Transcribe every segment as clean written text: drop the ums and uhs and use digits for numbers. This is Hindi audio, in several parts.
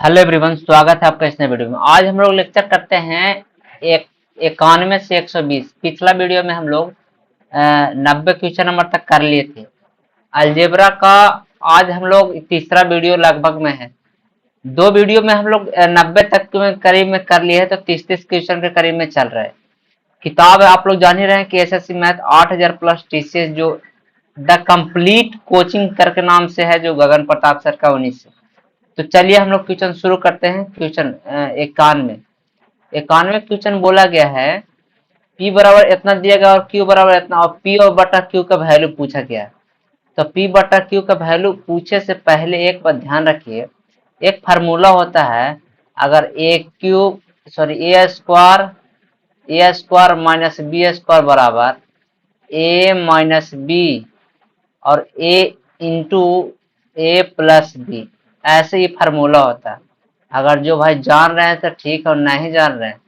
हेलो एवरीवन, स्वागत है आपका इस नए वीडियो में। आज हम लोग लेक्चर करते हैं एक 91 से 120। पिछला वीडियो में हम लोग 90 क्वेश्चन नंबर तक कर लिए थे अलजेब्रा का। आज हम लोग तीसरा वीडियो लगभग में है। दो वीडियो में हम लोग 90 तक के करीब में कर लिए हैं, तो 30-30 क्वेश्चन के करीब में चल रहा है। किताब आप लोग जान ही रहे हैं कि एसएससी मैथ 8000 प्लस टीसीएस जो द कंप्लीट कोचिंग करके नाम से है, जो गगन प्रताप सर का, उन्हीं से। तो चलिए हम लोग क्वेश्चन शुरू करते हैं। क्वेश्चन 91 क्वेश्चन बोला गया है, P बराबर इतना दिया गया और Q बराबर इतना, और P और बटा Q का वैल्यू पूछा गया है। तो P बटा Q का वैल्यू पूछे से पहले एक बात ध्यान रखिए, एक फार्मूला होता है। अगर ए स्क्वायर माइनस बी स्क्वायर बराबर ए माइनस बी और ए इंटू ए प्लस बी, ऐसे ही फार्मूला होता है। अगर जो भाई जान रहे हैं तो ठीक है, और नहीं जान रहे हैं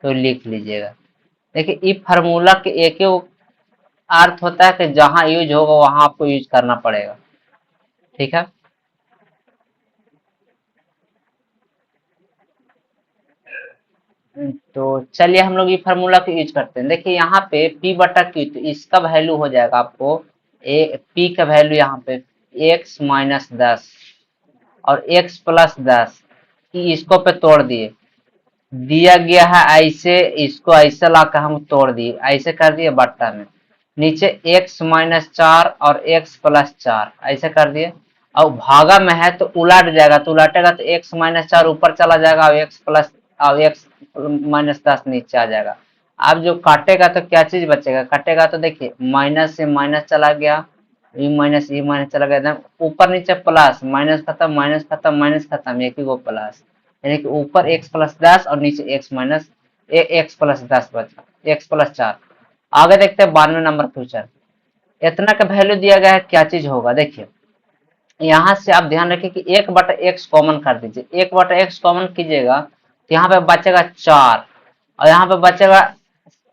तो लिख लीजिएगा। देखिए, इस फार्मूला के एक ही अर्थ होता है कि जहां यूज होगा वहां आपको यूज करना पड़ेगा। ठीक है, तो चलिए हम लोग ये फार्मूला को यूज करते हैं। देखिए यहाँ पे P बटा Q, तो इसका वैल्यू हो जाएगा आपको P का वैल्यू यहाँ पे x माइनस 10 और x प्लस 10, इसको पे तोड़ दिए, दिया गया है ऐसे, इसको ऐसे लाकर हम तोड़ दिए, ऐसे कर दिए बट्टा में। नीचे x माइनस 4 और x प्लस 4 ऐसे कर दिए। और भागा में है तो उलट जाएगा, तो उलटेगा तो x माइनस 4 ऊपर चला जाएगा और x माइनस 10 नीचे आ जाएगा। अब जो काटेगा तो क्या चीज बचेगा, कटेगा तो देखिए माइनस से माइनस चला गया, ये माइनस चला गया, ऊपर नीचे प्लस, माइनस खत्म, माइनस खत्म, माइनस खत्म, एक ही वो प्लस, यानी कि ऊपर x प्लस 10 और नीचे x प्लस 10 बचा, x प्लस 4। आगे देखते हैं 92 नंबर क्वेश्चन। इतना का वैल्यू दिया गया है, क्या चीज होगा देखिए। यहाँ से आप ध्यान रखिए कि 1/x कॉमन कर दीजिए, 1/x कॉमन कीजिएगा तो यहाँ पे बचेगा 4 और यहाँ पे बचेगा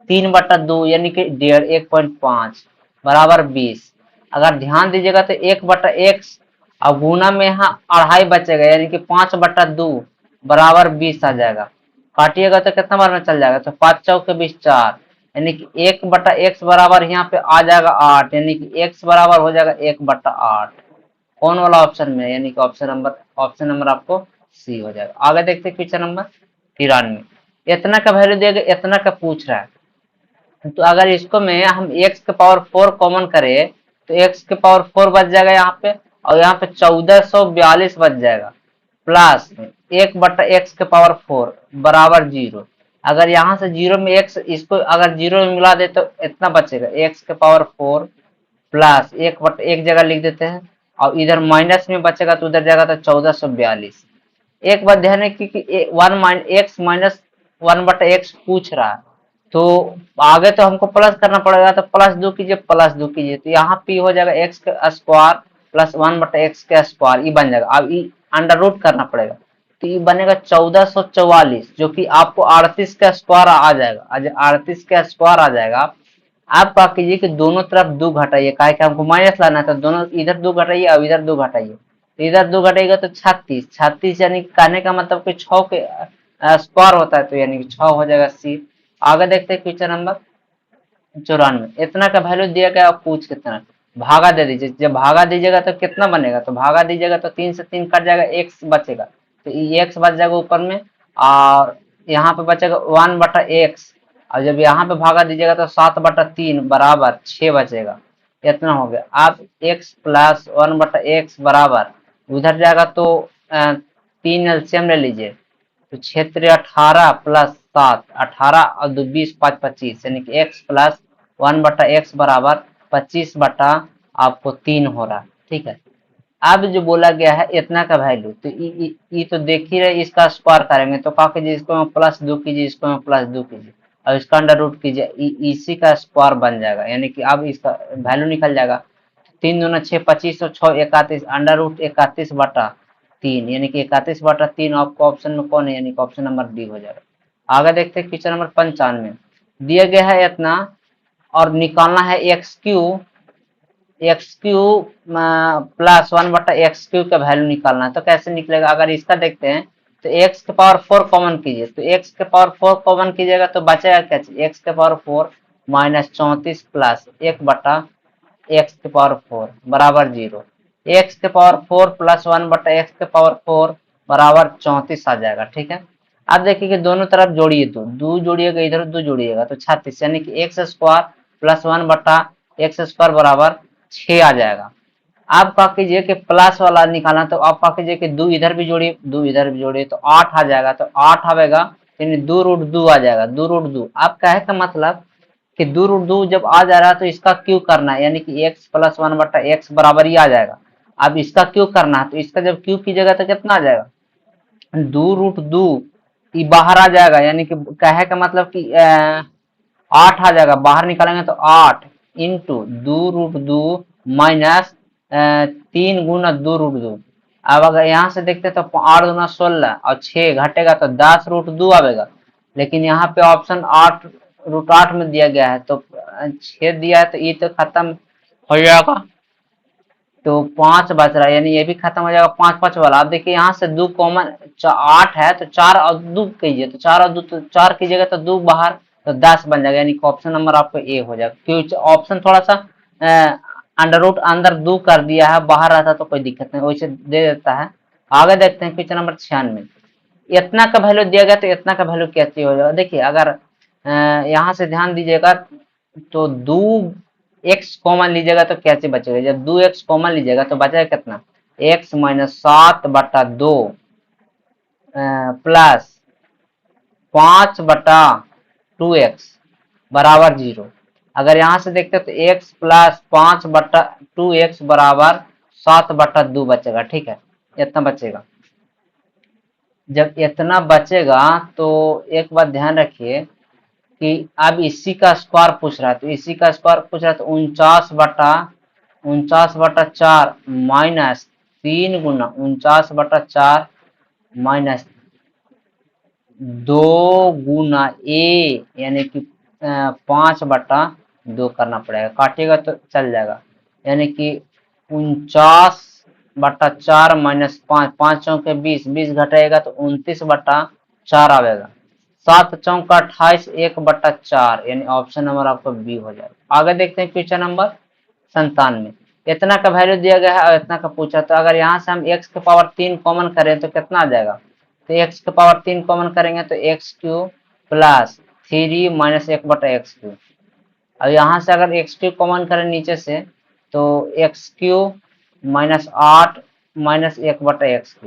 3/2, यानी कि 1.5 बराबर 20। अगर ध्यान दीजिएगा तो 1/x और गुना में यहाँ अढ़ाई बचेगा, यानी कि 5/2 बराबर 20 आ जाएगा। काटिएगा तो कितना बार में चल जाएगा, तो 5 चौके 20, 4, यानी कि 1/x बराबर यहाँ पे आ जाएगा 8, यानी कि x बराबर हो जाएगा 1/8। कौन वाला ऑप्शन में, यानी कि ऑप्शन नंबर आपको सी हो जाएगा। आगे देखते हैं क्वेश्चन नंबर 93। इतना का वैल्यू दिया गया, इतना का पूछ रहा है। तो अगर इसको में हम x के पावर 4 कॉमन करें तो x के पावर 4 बच जाएगा यहाँ पे, और यहाँ पे 1442 बच जाएगा, प्लस 1/x के पावर 4 बराबर 0। अगर यहाँ से 0 में x, इसको अगर 0 में मिला दे तो इतना बचेगा, x के पावर 4 प्लस 1/1 जगह लिख देते हैं, और इधर माइनस में बचेगा तो उधर जाएगा तो 1442। एक बात ध्यान है कि x माइनस 1/x पूछ रहा है, तो आगे तो हमको प्लस करना पड़ेगा, तो प्लस 2 कीजिए, तो यहाँ p हो जाएगा x का स्क्वायर प्लस 1/x का स्क्वायर, ये बन जाएगा। अब ये अंडर रूट करना पड़ेगा, तो ये बनेगा 1444, जो कि आपको 38 का स्क्वायर आ जाएगा। 38 का स्क्वायर आ जाएगा। आप क्या कीजिए कि दोनों तरफ 2 घटाइए, काहे कि हमको माइनस लाना है, तो दोनों इधर 2 घटाइए और इधर 2 घटाइए, तो इधर 2 घटाइएगा तो 36, यानी कहने का मतलब कि 6 के स्क्वायर होता है, तो यानी कि 6 हो जाएगा सी। आगे देखते हैं क्वेश्चन नंबर 94। इतना का वैल्यू दिया गया और पूछ कितना, भागा दे दीजिए। जब भागा दीजिएगा तो कितना बनेगा, तो भागा दीजिएगा तो 3 से 3 कट जाएगा, x बचेगा, तो ये x बच जाएगा ऊपर में, और यहाँ पे बचेगा 1/x, और जब यहाँ पे भागा दीजिएगा तो 7/3 बराबर 6 बचेगा। इतना हो गया। अब x प्लस 1/x बराबर उधर जाएगा तो 3 एलसीएम ले लीजिए, तो 6×3 = 18 प्लस 7, 18 और 2 20, 5 25, यानी कि x प्लस 1/x बराबर 25 आपको 3 हो रहा है। ठीक है, अब जो बोला गया है इतना का वैल्यू, तो ये तो देख ही रहे, इसका स्क्वायर करेंगे तो क्या कीजिए, इसको में +2 कीजिए, इसको में +2 कीजिए और इसका अंडर रूट कीजिए, इसी का स्क्वायर बन जाएगा, यानी कि अब इसका वैल्यू निकल जाएगा। 3 दूना 6, 25 और 6 31, अंडर रूट 31/3, यानी कि 31/3 आपको ऑप्शन में कौन है, यानी कि ऑप्शन नंबर डी हो जाएगा। आगे देखते हैं क्वेश्चन नंबर 95। दिया गया है इतना और निकालना है x Q plus 1/x Q का वैल्यू निकालना है, तो कैसे निकलेगा। अगर इसका देखते हैं तो एक्स के पावर 4 कॉमन कीजिए, तो एक्स के पावर 4 कॉमन कीजिएगा तो बचेगा क्या चीज, एक्स के पावर 4 माइनस 34 प्लस 1 बटा एक्स के पावर 4 बराबर 0। एक्स के पावर 4 प्लस 1 बटा एक्स के पावर 4 बराबर 34 आ जाएगा। ठीक है, अब देखिए कि दोनों तरफ जोड़िए, दो दो जोड़िएगा, इधर दो जोड़िएगा तो 36, यानी कि एक्स स्क्वायर प्लस 1 बटा एक्स स्क्वायर बराबर 6 आ जाएगा। आप क्या कीजिए कि प्लस वाला निकालना, तो आप क्या कीजिए कि 2 इधर भी जोड़िए, 2 इधर भी जोड़िए तो 8 आ जाएगा, तो 8 आएगा यानी 2√2 आ जाएगा, 2√2। आप कहे का मतलब कि 2√2 जब आ जा रहा है तो इसका क्यों करना है, यानी कि एक्स प्लस 1 बटा एक्स बराबर ही आ जाएगा। अब इसका क्यों करना है, तो इसका जब क्यों कीजिएगा तो कितना आ जाएगा, 2√2 ये बाहर आ जाएगा, यानी कि कहे का मतलब कि 8 आ जाएगा, बाहर निकालेंगे तो 8 इंटू 2√2 माइनस 3 गुना 2√2। अब अगर यहाँ से देखते तो 8 गुना 16 और 6 घटेगा तो 10√2 आएगा, लेकिन यहाँ पे ऑप्शन 8√8 में दिया गया है तो 6 दिया है तो ये तो खत्म हो जाएगा, तो 5 बच रहा है, यानी ये भी खत्म हो जाएगा 5 वाला। अब देखिए यहाँ से 2 कॉमन 8 है तो 4 और 2 कीजिए, तो 4 और 2 तो 4 कीजिएगा तो 2 बाहर तो 10 बन जाएगा, यानी कि ऑप्शन नंबर आपको ए हो जाएगा। क्योंकि ऑप्शन थोड़ा सा अंडर रूट अंदर 2 कर दिया है, बाहर रहता तो कोई दिक्कत नहीं, वैसे दे देता है। आगे देखते हैं क्वेश्चन नंबर 96। इतना का वैल्यू दिया गया तो इतना का वैल्यू कैसे हो जाएगा, देखिए अगर यहाँ से ध्यान दीजिएगा तो 2x कॉमन लीजिएगा तो कैसे बचेगा, जब 2x कॉमन लीजिएगा तो बचेगा कितना, x माइनस 7/2 प्लस 5/2x बराबर 0। अगर यहाँ से देखते तो x प्लस 5/2x बराबर 7/2 बचेगा। ठीक है, इतना बचेगा। जब इतना बचेगा तो एक बात ध्यान रखिए कि अब इसी का स्क्वायर पूछ रहा है, तो इसी का स्क्वायर पूछ रहा है तो 49/4 माइनस 3 गुना 49/4 माइनस 2 गुना ए, यानी कि 5/2 करना पड़ेगा, काटिएगा तो चल जाएगा, यानी कि 49/4 माइनस 5, 5 चौके 20, 20 घटाएगा तो 29/4 आएगा, 7 चौका 28, 1/4, यानी ऑप्शन नंबर आपको बी हो जाएगा। आगे देखते हैं क्वेश्चन नंबर 97। इतना का वैल्यू दिया गया है और इतना का पूछा, तो अगर यहाँ से हम x के पावर 3 कॉमन करें तो कितना आ जाएगा, तो x के पावर 3 कॉमन करेंगे तो x³ प्लस 3 माइनस 1/x³। अब यहाँ से अगर x³ कॉमन करें नीचे से तो x³ माइनस 8 माइनस 1/x³,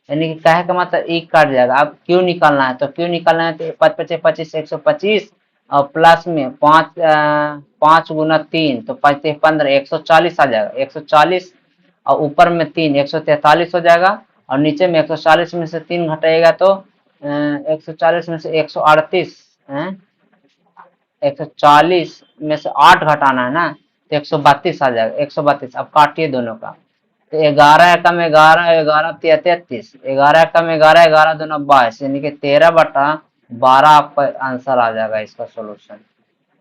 यानी कि कहे का मतलब एक काट जाएगा। अब क्यों निकालना है, तो क्यों निकालना है तो 5 × 5 = 125 और प्लस में 5 गुना 3 तो 5 × 15 140 आ जाएगा, 140 और ऊपर में 3 143 हो जाएगा, और नीचे में 140 में से 3 घटाएगा तो 140 में से 138 है, 140 में से 8 घटाना है ना तो 132 आ जाएगा, 132। अब काटिए दोनों का, तो 11 कम 11, 11 33, 11 कम 11, 11 दूना 22, यानी कि 13/12 आपका आंसर आ जाएगा इसका सॉल्यूशन,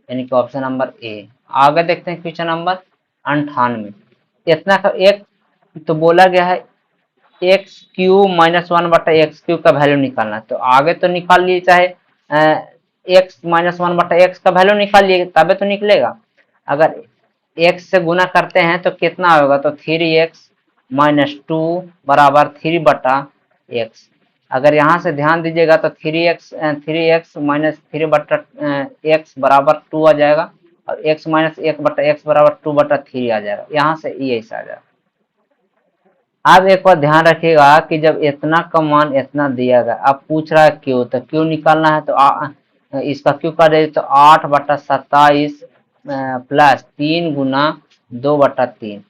यानी कि ऑप्शन नंबर ए। आगे देखते हैं क्वेश्चन नंबर 98। इतना का एक तो बोला गया है x³ माइनस 1/x³ का वैल्यू निकालना, तो आगे तो निकाल लिए, चाहे x माइनस 1/x का वैल्यू निकाल लिए तबे तो निकलेगा। अगर x से गुना करते हैं तो कितना होगा, तो 3x माइनस 2 बराबर 3/x। अगर यहाँ से ध्यान दीजिएगा तो 3x माइनस 3/x बराबर 2 आ जाएगा, और x माइनस 1/x बराबर 2/3 आ जाएगा, यहाँ से ये ऐसा आ जाएगा। अब एक बार ध्यान रखिएगा कि जब इतना का मान इतना दिया गया, अब पूछ रहा है क्यों, तो क्यों निकालना है तो इसका क्यों कर दे, तो 8/27 प्लस 3 गुना 2/3।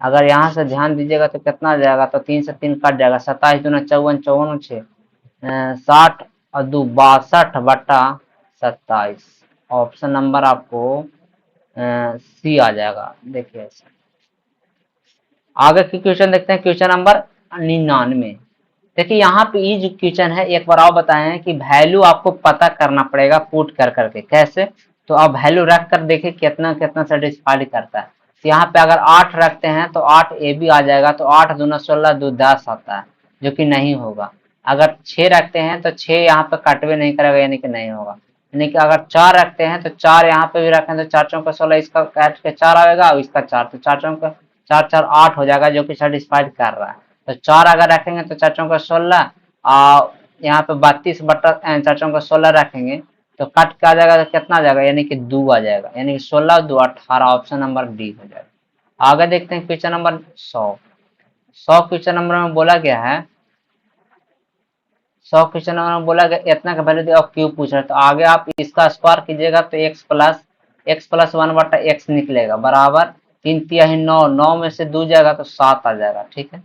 अगर यहाँ से ध्यान दीजिएगा तो कितना आ जाएगा, तो 3 से 3 कट जाएगा, 27 दूना 54, 54 6 60 और 2 62/27। ऑप्शन नंबर आपको सी आ जाएगा। देखिए आगे की क्वेश्चन देखते हैं, क्वेश्चन नंबर 99। देखिए यहाँ पे ये जो क्वेश्चन है एक बार और बताएं कि वैल्यू आपको पता करना पड़ेगा पुट कर करके, कैसे, तो आप वैल्यू रख कर देखिए कितना कितना सेटिस्फाई करता है। तो यहाँ पे अगर 8 रखते हैं तो 8 ए भी आ जाएगा, तो 8 दूना 16 2 10 आता है, जो कि नहीं होगा। अगर 6 रखते हैं तो 6 यहाँ पे कटवे नहीं करेगा, यानी कि नहीं होगा। यानी कि अगर 4 रखते हैं तो 4 यहाँ पे भी रखें तो 4 चौके 16, इसका काट के 4 आएगा और इसका 4, तो 4 चौके 4 4 8 हो जाएगा, जो कि सेटिस्फाइड कर रहा है। तो 4 अगर रखेंगे तो 4 चौके 16 और यहाँ पे 32 बटा 4 चौके 16 रखेंगे तो कट के आ जाएगा, तो कितना आ जाएगा, यानी कि 2 आ जाएगा, यानी कि 16 2 18, ऑप्शन नंबर डी हो जाएगा। आगे देखते हैं क्वेश्चन नंबर 100 क्वेश्चन नंबर में बोला गया है 100 क्वेश्चन नंबर में बोला गया इतना का वैल्यू दिया और क्यूब पूछ रहा है, तो आगे आप इसका स्क्वायर कीजिएगा तो x प्लस 1 बटा एक्स निकलेगा बराबर 3 तिहाई 9, 9 में से 2 जाएगा तो 7 आ जाएगा। ठीक है,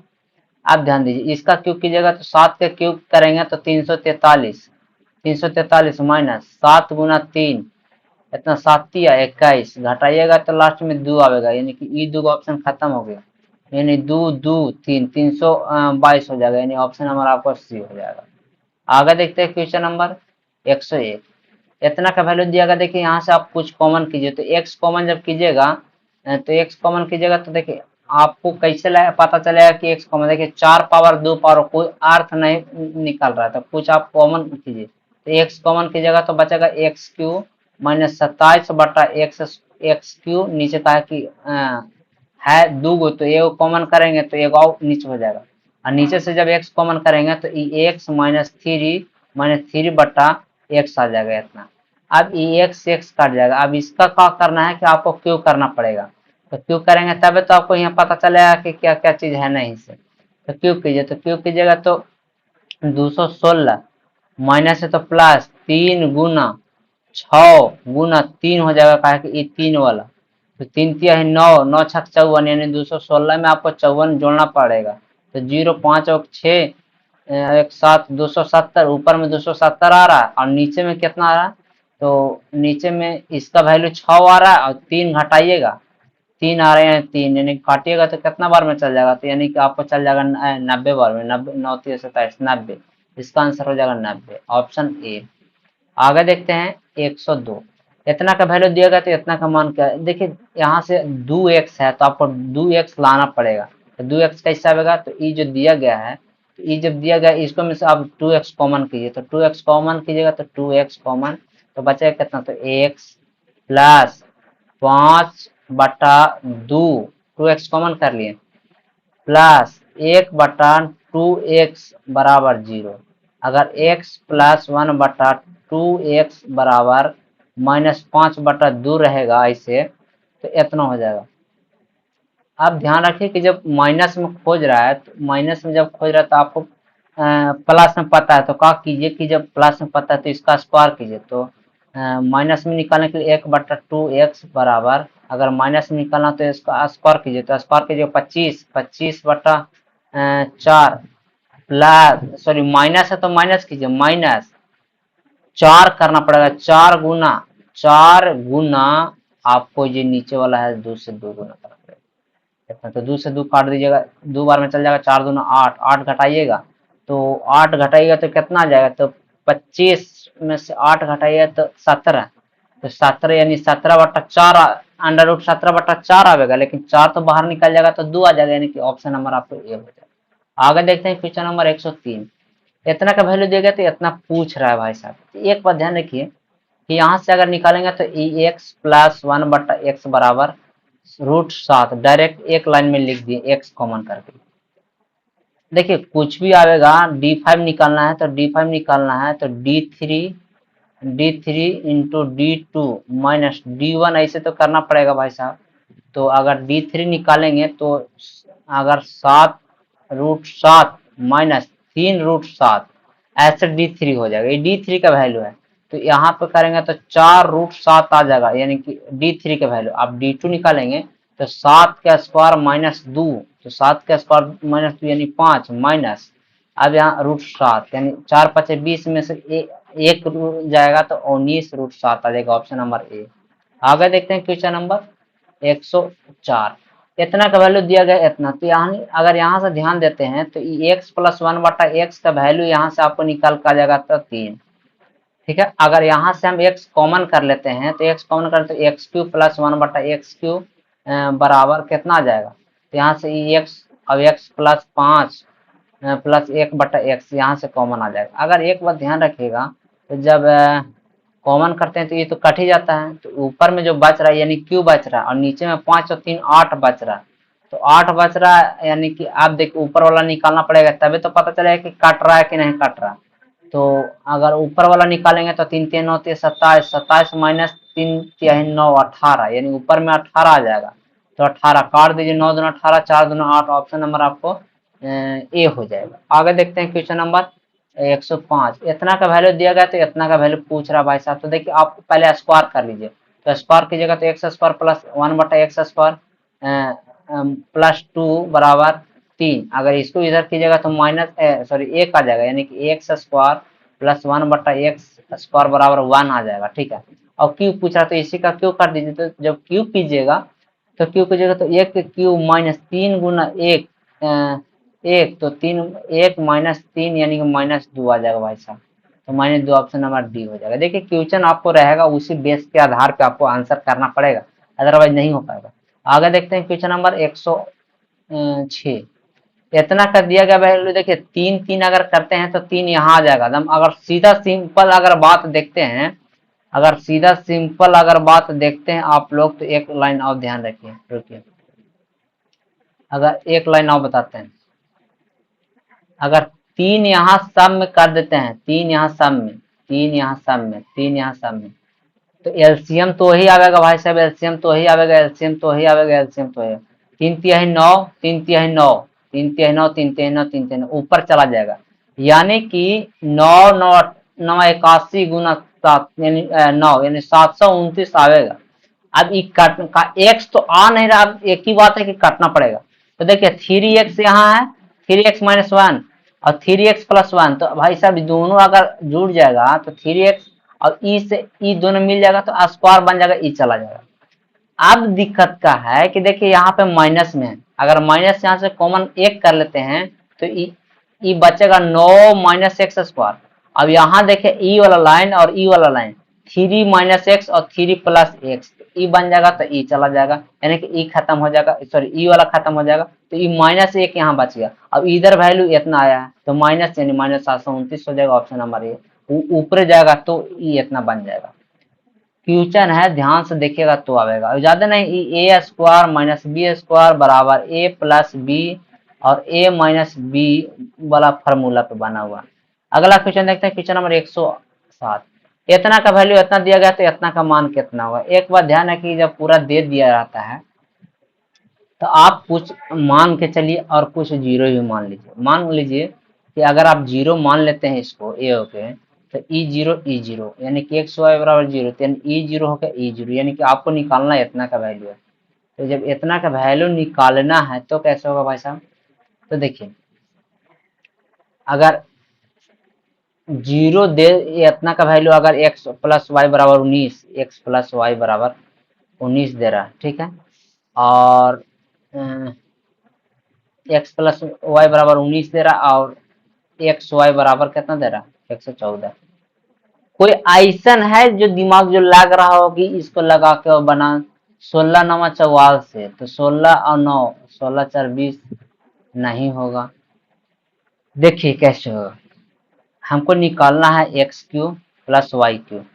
आप ध्यान दीजिए, इसका क्यूब कीजिएगा तो 7 का क्यूब करेंगे तो 343, 343 माइनस 7 गुना 3, इतना 7 तिया 21, घटाइएगा तो लास्ट में 2 आएगा, यानी कि ई 2 ऑप्शन खत्म हो गया, यानी 2 2 3 322 हो जाएगा, यानी ऑप्शन नंबर आपका सी हो जाएगा। आगे देखते हैं क्वेश्चन नंबर 101, इतना का वैल्यू दिया गया। देखिए यहाँ से आप कुछ कॉमन कीजिए, तो x कॉमन जब कीजिएगा तो x कॉमन कीजिएगा तो देखिए आपको कैसे पता चलेगा कि x कॉमन, देखिए 4 पावर 2 पावर कोई अर्थ नहीं निकल रहा है, तो कुछ आप कॉमन कीजिए, तो x कॉमन कीजिएगा तो बचेगा एक्स क्यू माइनस 27 बटा एक्स क्यू, नीचे का है कि है 2 गो, तो ये कॉमन करेंगे तो एक और नीचे हो जाएगा, और नीचे से जब x कॉमन करेंगे तो एक्स माइनस थ्री बटा एक्स आ जाएगा इतना। अब एक्स एक्स कट जाएगा, अब इसका क्या करना है कि आपको क्यू करना पड़ेगा, तो क्यू करेंगे तब तो आपको यहाँ पता चलेगा कि क्या क्या चीज है नहीं से, तो क्यू कीजिए, तो क्यू कीजिएगा तो 216 माइनस है तो प्लस 3 गुना 6 गुना 3 हो जाएगा, कहा कि ये 3 वाला, तो 3 तिया है 9, 9 छक 54, यानी 216 में आपको 54 जोड़ना पड़ेगा, तो 0 5 और 6 एक 7 270, ऊपर में 270 आ रहा है और नीचे में कितना आ रहा है, तो नीचे में इसका वैल्यू 6 आ रहा है और 3 घटाइएगा, 3 आ रहे हैं 3, यानी काटिएगा तो कितना बार में चल जाएगा, तो यानी कि आपको चल जाएगा 90 बार में, 90 9 27 90, इसका आंसर हो जाएगा 90, ऑप्शन ए। आगे देखते हैं 102, इतना का वैल्यू दिया गया तो इतना का मान क्या है, देखिए यहाँ से 2x है तो आपको 2x लाना पड़ेगा, तो 2x कैसे आएगा, तो ये जो दिया गया है, तो ये जब दिया गया इसको में से आप 2x कॉमन कीजिए, तो 2x कॉमन कीजिएगा तो 2x कॉमन, तो बचेगा कितना, तो x प्लस 5 बटा 2, 2x कॉमन कर लिए, प्लस 1 बटा 2x बराबर 0, अगर x प्लस 1 बटा 2x बराबर माइनस 5 बटा 2 रहेगा ऐसे, तो इतना हो जाएगा। आप ध्यान रखिए कि जब माइनस में खोज रहा है, तो माइनस में जब खोज रहा है तो आपको प्लस में पता है, तो क्या कीजिए कि जब प्लस में पता है तो इसका स्क्वायर कीजिए, तो माइनस में निकालने के लिए 1 बटा 2x बराबर, अगर माइनस में निकालना तो इसका स्क्वायर कीजिए, तो स्क्वायर कीजिए 25, 25 बटा 4 प्लस, सॉरी माइनस है तो माइनस कीजिए, माइनस 4 करना पड़ेगा, 4 गुना आपको ये नीचे वाला है 2 से 2 गुना करना पड़ेगा इतना, तो 2 से 2 काट दीजिएगा, 2 बार में चल जाएगा, 4 दूना 8, 8 घटाइएगा तो 8 घटाइएगा तो कितना आ जाएगा, तो 25 में से 8 घटाइएगा तो 17, तो 17 यानी 17 बटा 4, अंडर रूट 17 बटा 4 आएगा, लेकिन 4 तो बाहर निकल जाएगा तो 2 आ जाएगा, यानी कि ऑप्शन नंबर आपको ए हो जाएगा। आगे देखते हैं क्वेश्चन नंबर 103, इतना का वैल्यू दिया गया तो इतना पूछ रहा है भाई साहब, एक बात ध्यान रखिए कि यहाँ से अगर निकालेंगे तो एक्स प्लस 1 बटा एक्स बराबर √7, डायरेक्ट एक लाइन में लिख दिए एक्स कॉमन करके, देखिए कुछ भी आएगा, d5 निकालना है तो d5 निकालना है तो d3 into d2 minus d1, ऐसे तो करना पड़ेगा भाई साहब, तो अगर d3 निकालेंगे तो अगर 7 √7 माइनस 3 √7, ऐसे d3 हो जाएगा, ये d3 का वैल्यू है, तो यहाँ पे करेंगे तो 4 √7 आ जाएगा, यानी कि d3 का वैल्यू। आप d2 निकालेंगे तो 7 का स्क्वायर माइनस 2, तो 7 का स्क्वायर माइनस 2 यानी 5 माइनस, अब यहाँ √7 यानी 4 5 20 में से एक जाएगा तो 19 √7 आ जाएगा, ऑप्शन नंबर ए। आगे देखते हैं क्वेश्चन नंबर 104, इतना का वैल्यू दिया गया इतना, तो यहाँ अगर यहाँ से ध्यान देते हैं तो एक्स प्लस 1 बटा एक्स का वैल्यू यहाँ से आपको निकाल कर आ जाएगा तो 3, ठीक है। अगर यहाँ से हम x कॉमन कर लेते हैं तो x कॉमन करते तो एक्स क्यू प्लस 1 बटा एक्स क्यू बराबर कितना आ जाएगा, तो यहाँ से x, अब x प्लस 5 प्लस 1/x यहाँ से कॉमन आ जाएगा। अगर एक बात ध्यान रखिएगा, तो जब कॉमन करते हैं तो ये तो कट ही जाता है, तो ऊपर में जो बच रहा है यानी क्यू बच रहा है, और नीचे में 5 और 3 8 बच रहा है। तो 8 बच रहा है यानी कि आप देखिए ऊपर वाला निकालना पड़ेगा, तभी तो पता चलेगा कि कट रहा है कि नहीं कट रहा। तो अगर ऊपर वाला निकालेंगे तो 3 3 9 27, 27 माइनस 3 3 9 18, यानी ऊपर में 18 आ जाएगा। तो 18 काट दीजिए, 9 दूना 18, 4 दूना 8, ऑप्शन नंबर आपको ए हो जाएगा। आगे देखते हैं क्वेश्चन नंबर 105। इतना का वैल्यू दिया गया तो इतना का वैल्यू पूछ रहा भाई साहब। तो देखिए आप पहले स्क्वायर कर लीजिए, तो स्क्वायर कीजिएगा तो x square plus 1/x square plus 2 बराबर 3। अगर इसको इधर कीजिएगा तो माइनस सॉरी 1 आ जाएगा, यानी कि x square plus 1/x square बराबर 1 आ जाएगा। ठीक है, और क्यूब पूछ रहा तो इसी का क्यूब कर दीजिए। तो जब क्यूब कीजिएगा तो क्यूब कीजिएगा तो 1 क्यूब माइनस 3 गुना 1 1, तो 3 1 माइनस 3 यानी कि -2 आ जाएगा भाई साहब। तो -2 ऑप्शन नंबर डी हो जाएगा। देखिए क्वेश्चन आपको रहेगा उसी बेस के आधार पे आपको आंसर करना पड़ेगा, अदरवाइज नहीं हो पाएगा। आगे देखते हैं क्वेश्चन नंबर 106। इतना कर दिया गया वैल्यू, देखिए 3 3 अगर करते हैं तो 3 यहाँ आ जाएगा एकदम। अगर सीधा सिंपल अगर बात देखते हैं, अगर सीधा सिंपल अगर बात देखते हैं आप लोग, तो एक लाइन और ध्यान रखिए, रुकिए, अगर एक लाइन और बताते हैं। अगर 3 यहाँ सब में कर देते हैं, 3 यहाँ सब में, 3 यहाँ सब में, 3 यहाँ सब में, तो एलसीएम तो वही आवेगा भाई साहब, एलसीएम तो वही आवेगा, एलसीएम तो वही आवेगा, एलसीएम तो है 3 तिहाई 9, 3 तिहाई 9, 3 तिहाई 9, 3 तिहाई 9, 3 तिहाई 9, ऊपर चला जाएगा। यानी कि 9 9 9 81 गुना 7 यानी 9 यानी 729 आवेगा। अब एक्स तो आ नहीं रहा, अब एक ही बात है कि काटना पड़ेगा। तो देखिए 3x यहाँ है, 3x माइनस 1 और 3x प्लस 1, तो भाई साहब दोनों अगर जुड़ जाएगा तो 3x और ई से ई दोनों मिल जाएगा तो स्क्वायर बन जाएगा, ई चला जाएगा। अब दिक्कत का है कि देखिए यहाँ पे माइनस में है, अगर माइनस यहाँ से कॉमन एक कर लेते हैं तो ई बचेगा 9 माइनस एक्स स्क्वायर। अब यहाँ देखिए ई वाला लाइन और ई वाला लाइन, 3 माइनस एक्स और 3 प्लस एक्स, ई बन जाएगा तो ई चला जाएगा, यानी कि ई खत्म हो जाएगा, सॉरी ई वाला खत्म हो जाएगा, तो ई -1 यहाँ बच गया। अब इधर वैल्यू इतना आया है तो माइनस यानी -729 हो जाएगा, ऑप्शन नंबर ए। ऊपर जाएगा तो ई इतना बन जाएगा। क्वेश्चन है ध्यान से देखिएगा तो आएगा, ज्यादा नहीं, ए स्क्वायर माइनस बी स्क्वायर बराबर ए प्लस बी और ए माइनस बी वाला फार्मूला पे बना हुआ। अगला क्वेश्चन देखते हैं, क्वेश्चन नंबर 107। इतना का वैल्यू इतना दिया गया तो इतना का मान कितना होगा। एक बात ध्यान है कि जब पूरा दे दिया रहता है तो आप कुछ मान के चलिए और कुछ जीरो भी मान लीजिए। मान लीजिए कि अगर आप जीरो मान लेते हैं इसको ए होके, तो ई जीरो यानी कि एक्स वाई बराबर जीरो, तो ई जीरो होकर ई जीरो, यानी कि आपको निकालना इतना का वैल्यू है। तो जब इतना का वैल्यू निकालना है तो कैसे होगा भाई साहब। तो देखिए अगर जीरो दे, इतना का वैल्यू अगर एक्स प्लस वाई बराबर 19, एक्स प्लस वाई बराबर 19 दे रहा है, ठीक है, और एक्स प्लस वाई बराबर 19 दे रहा, और एक्स वाई बराबर कितना दे रहा, 114। कोई ऐसा है जो दिमाग जो लग रहा हो कि इसको लगा के बना 16 9 44, तो 16 और 9, 16 4 20 नहीं होगा। देखिए कैसे होगा, हमको निकालना है X cube plus Y cube.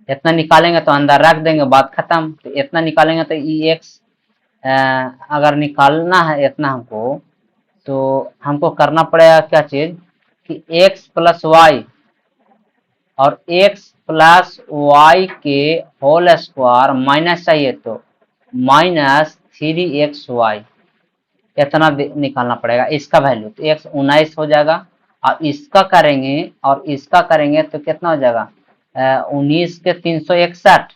इतना निकालेंगे तो अंदर रख देंगे, बात खत्म। तो इतना निकालेंगे तो ई एक्स, अगर निकालना है इतना हमको, तो हमको करना पड़ेगा क्या चीज कि एक्स प्लस वाई और एक्स प्लस वाई के होल स्क्वायर माइनस चाहिए तो -3xy, इतना निकालना पड़ेगा इसका वैल्यू। तो एक्स 19 हो जाएगा, और इसका करेंगे और इसका करेंगे तो कितना हो जाएगा 19 के 361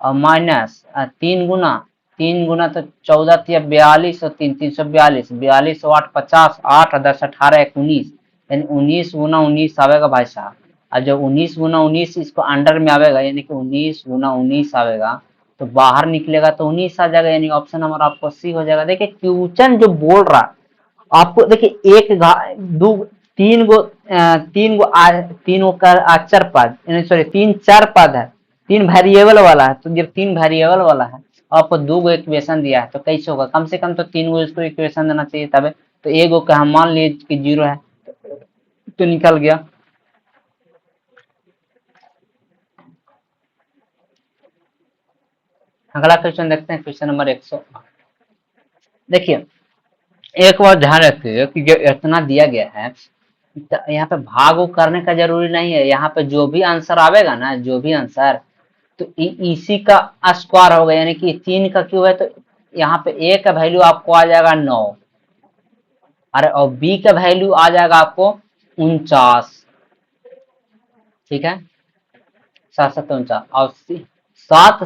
और माइनस 3 गुना तो 14 या 42 और 342, 42 और 8 50, 8 और 10 18 19, यानी 19 गुना 19 आवेगा भाई साहब। और जब 19 गुना 19 इसको अंडर में आवेगा, यानी कि 19 गुना 19 आवेगा, तो बाहर निकलेगा तो 19 आ जाएगा, यानी ऑप्शन नंबर आपको सी हो जाएगा। देखिए क्वेश्चन जो बोल रहा आपको, देखिए एक दो तीन गो तीन गो का अक्षर पद, सॉरी 3 4 पद है, 3 वेरिएबल वाला है। तो जब 3 वेरिएबल वाला है आपको 2 गो इक्वेशन दिया है तो कैसे होगा, कम से कम तो 3 गो इसको इक्वेशन देना चाहिए तब। तो ए को हम मान लिए कि 0 है तो निकल गया। अगला क्वेश्चन देखते हैं, क्वेश्चन नंबर 108। देखिए एक बार ध्यान रखिए कि जो इतना दिया गया है तो यहाँ पे भाग करने का जरूरी नहीं है, यहाँ पे जो भी आंसर आवेगा ना, जो भी आंसर, तो इसी का स्क्वायर होगा, यानी कि 3 का क्यूब है तो यहाँ पे ए का वैल्यू आपको आ जाएगा 9, अरे और बी का वैल्यू आ जाएगा आपको 49, ठीक है, 7 7 49, और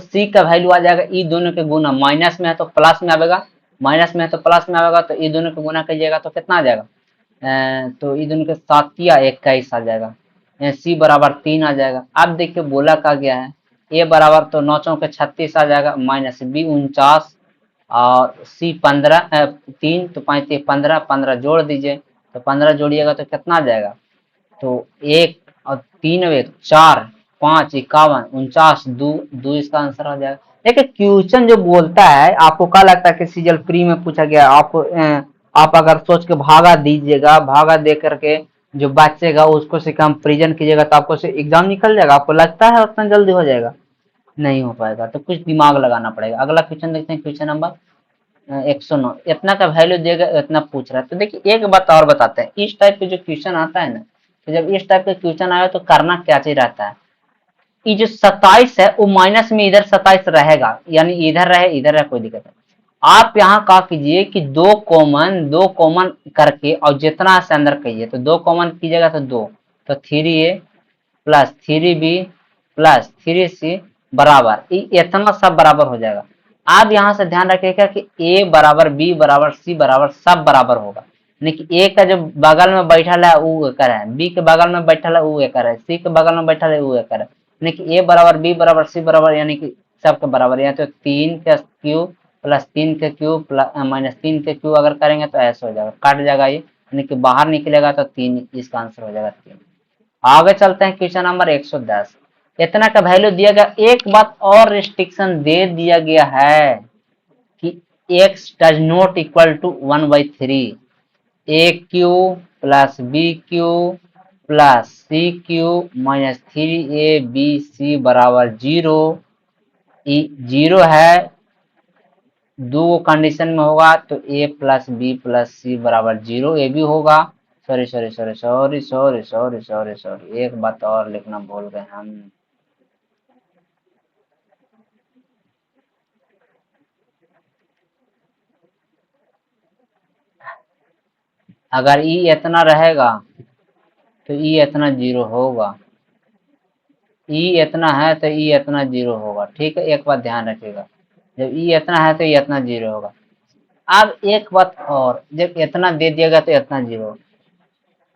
सी का वैल्यू आ जाएगा ई दोनों के गुना, माइनस में है तो प्लस में आएगा, माइनस में है तो प्लस में आएगा, तो ई दोनों के गुना कीजिएगा तो कितना आ जाएगा, तो ई दोनों के 7 या 21 आ जाएगा, सी बराबर 3 आ जाएगा। अब देखिए बोला का गया है ए बराबर तो 9 चौके 36 आ जाएगा, माइनस बी 49 और सी 15, 3 तो 5 15, 15 जोड़ दीजिए, तो 15 जोड़िएगा तो कितना आ जाएगा, तो 1 और 3 और 1 4, 5 51 49, दो इसका आंसर आ जाएगा। देखिए क्वेश्चन जो बोलता है, आपको क्या लगता है कि सीजल प्री में पूछा गया, आपको आप अगर सोच के भागा दीजिएगा, भागा दे करके जो बचेगा उसको से कंपेरिजन कीजिएगा तो आपको से एग्जाम निकल जाएगा, आपको लगता है उतना जल्दी हो जाएगा, नहीं हो पाएगा, तो कुछ दिमाग लगाना पड़ेगा। अगला क्वेश्चन देखते हैं, क्वेश्चन नंबर 109। इतना का वैल्यू देगा, इतना पूछ रहा है, तो देखिए एक बात और बताते हैं, इस टाइप के जो क्वेश्चन आता है ना, तो जब इस टाइप का क्वेश्चन आया तो करना क्या चाहिए रहता है, ये जो 27 है वो माइनस में इधर 27 रहेगा, यानी इधर रहे इधर रहे कोई दिक्कत नहीं, आप यहाँ कहा कीजिए कि दो कॉमन करके और जितना से अंदर कहिए, तो 2 कॉमन कीजिएगा तो 2, तो 3a plus 3b plus 3c बराबर इतना सब बराबर हो जाएगा। आप यहाँ से ध्यान रखिएगा कि a बराबर b बराबर c बराबर सब बराबर होगा, यानी कि a का जो बगल में बैठल है वो एकर है, b के बगल में बैठल है वो एकर है, c के बगल में बैठल है वो एकर है, यानी कि a बराबर b बराबर c बराबर, यानी कि सबके बराबर, या तो 3 का क्यूब प्लस 3 के क्यूब प्लस माइनस 3 के क्यूब अगर करेंगे तो ऐसे हो जाएगा, कट जाएगा ये, यानी कि बाहर निकलेगा तो 3, इसका आंसर हो जाएगा 3। आगे चलते हैं, क्वेश्चन नंबर 110। इतना का वैल्यू दिया गया, एक बात और रिस्ट्रिक्शन दे दिया गया है कि x does not equal to 1/3, a cube plus B cube plus C cube minus 3ab बराबर 0, 0 है, दो कंडीशन में होगा तो a प्लस बी प्लस सी बराबर 0, ए भी होगा, sorry sorry sorry sorry sorry sorry sorry sorry, एक बात और लिखना भूल गए हम, अगर ई इतना रहेगा तो ई इतना 0 होगा, ई इतना है तो ई इतना 0 होगा, ठीक है, एक बात ध्यान रखिएगा, जब ई इतना है तो ई इतना 0 होगा। अब एक बात और, जब इतना दे दिएगा तो इतना 0,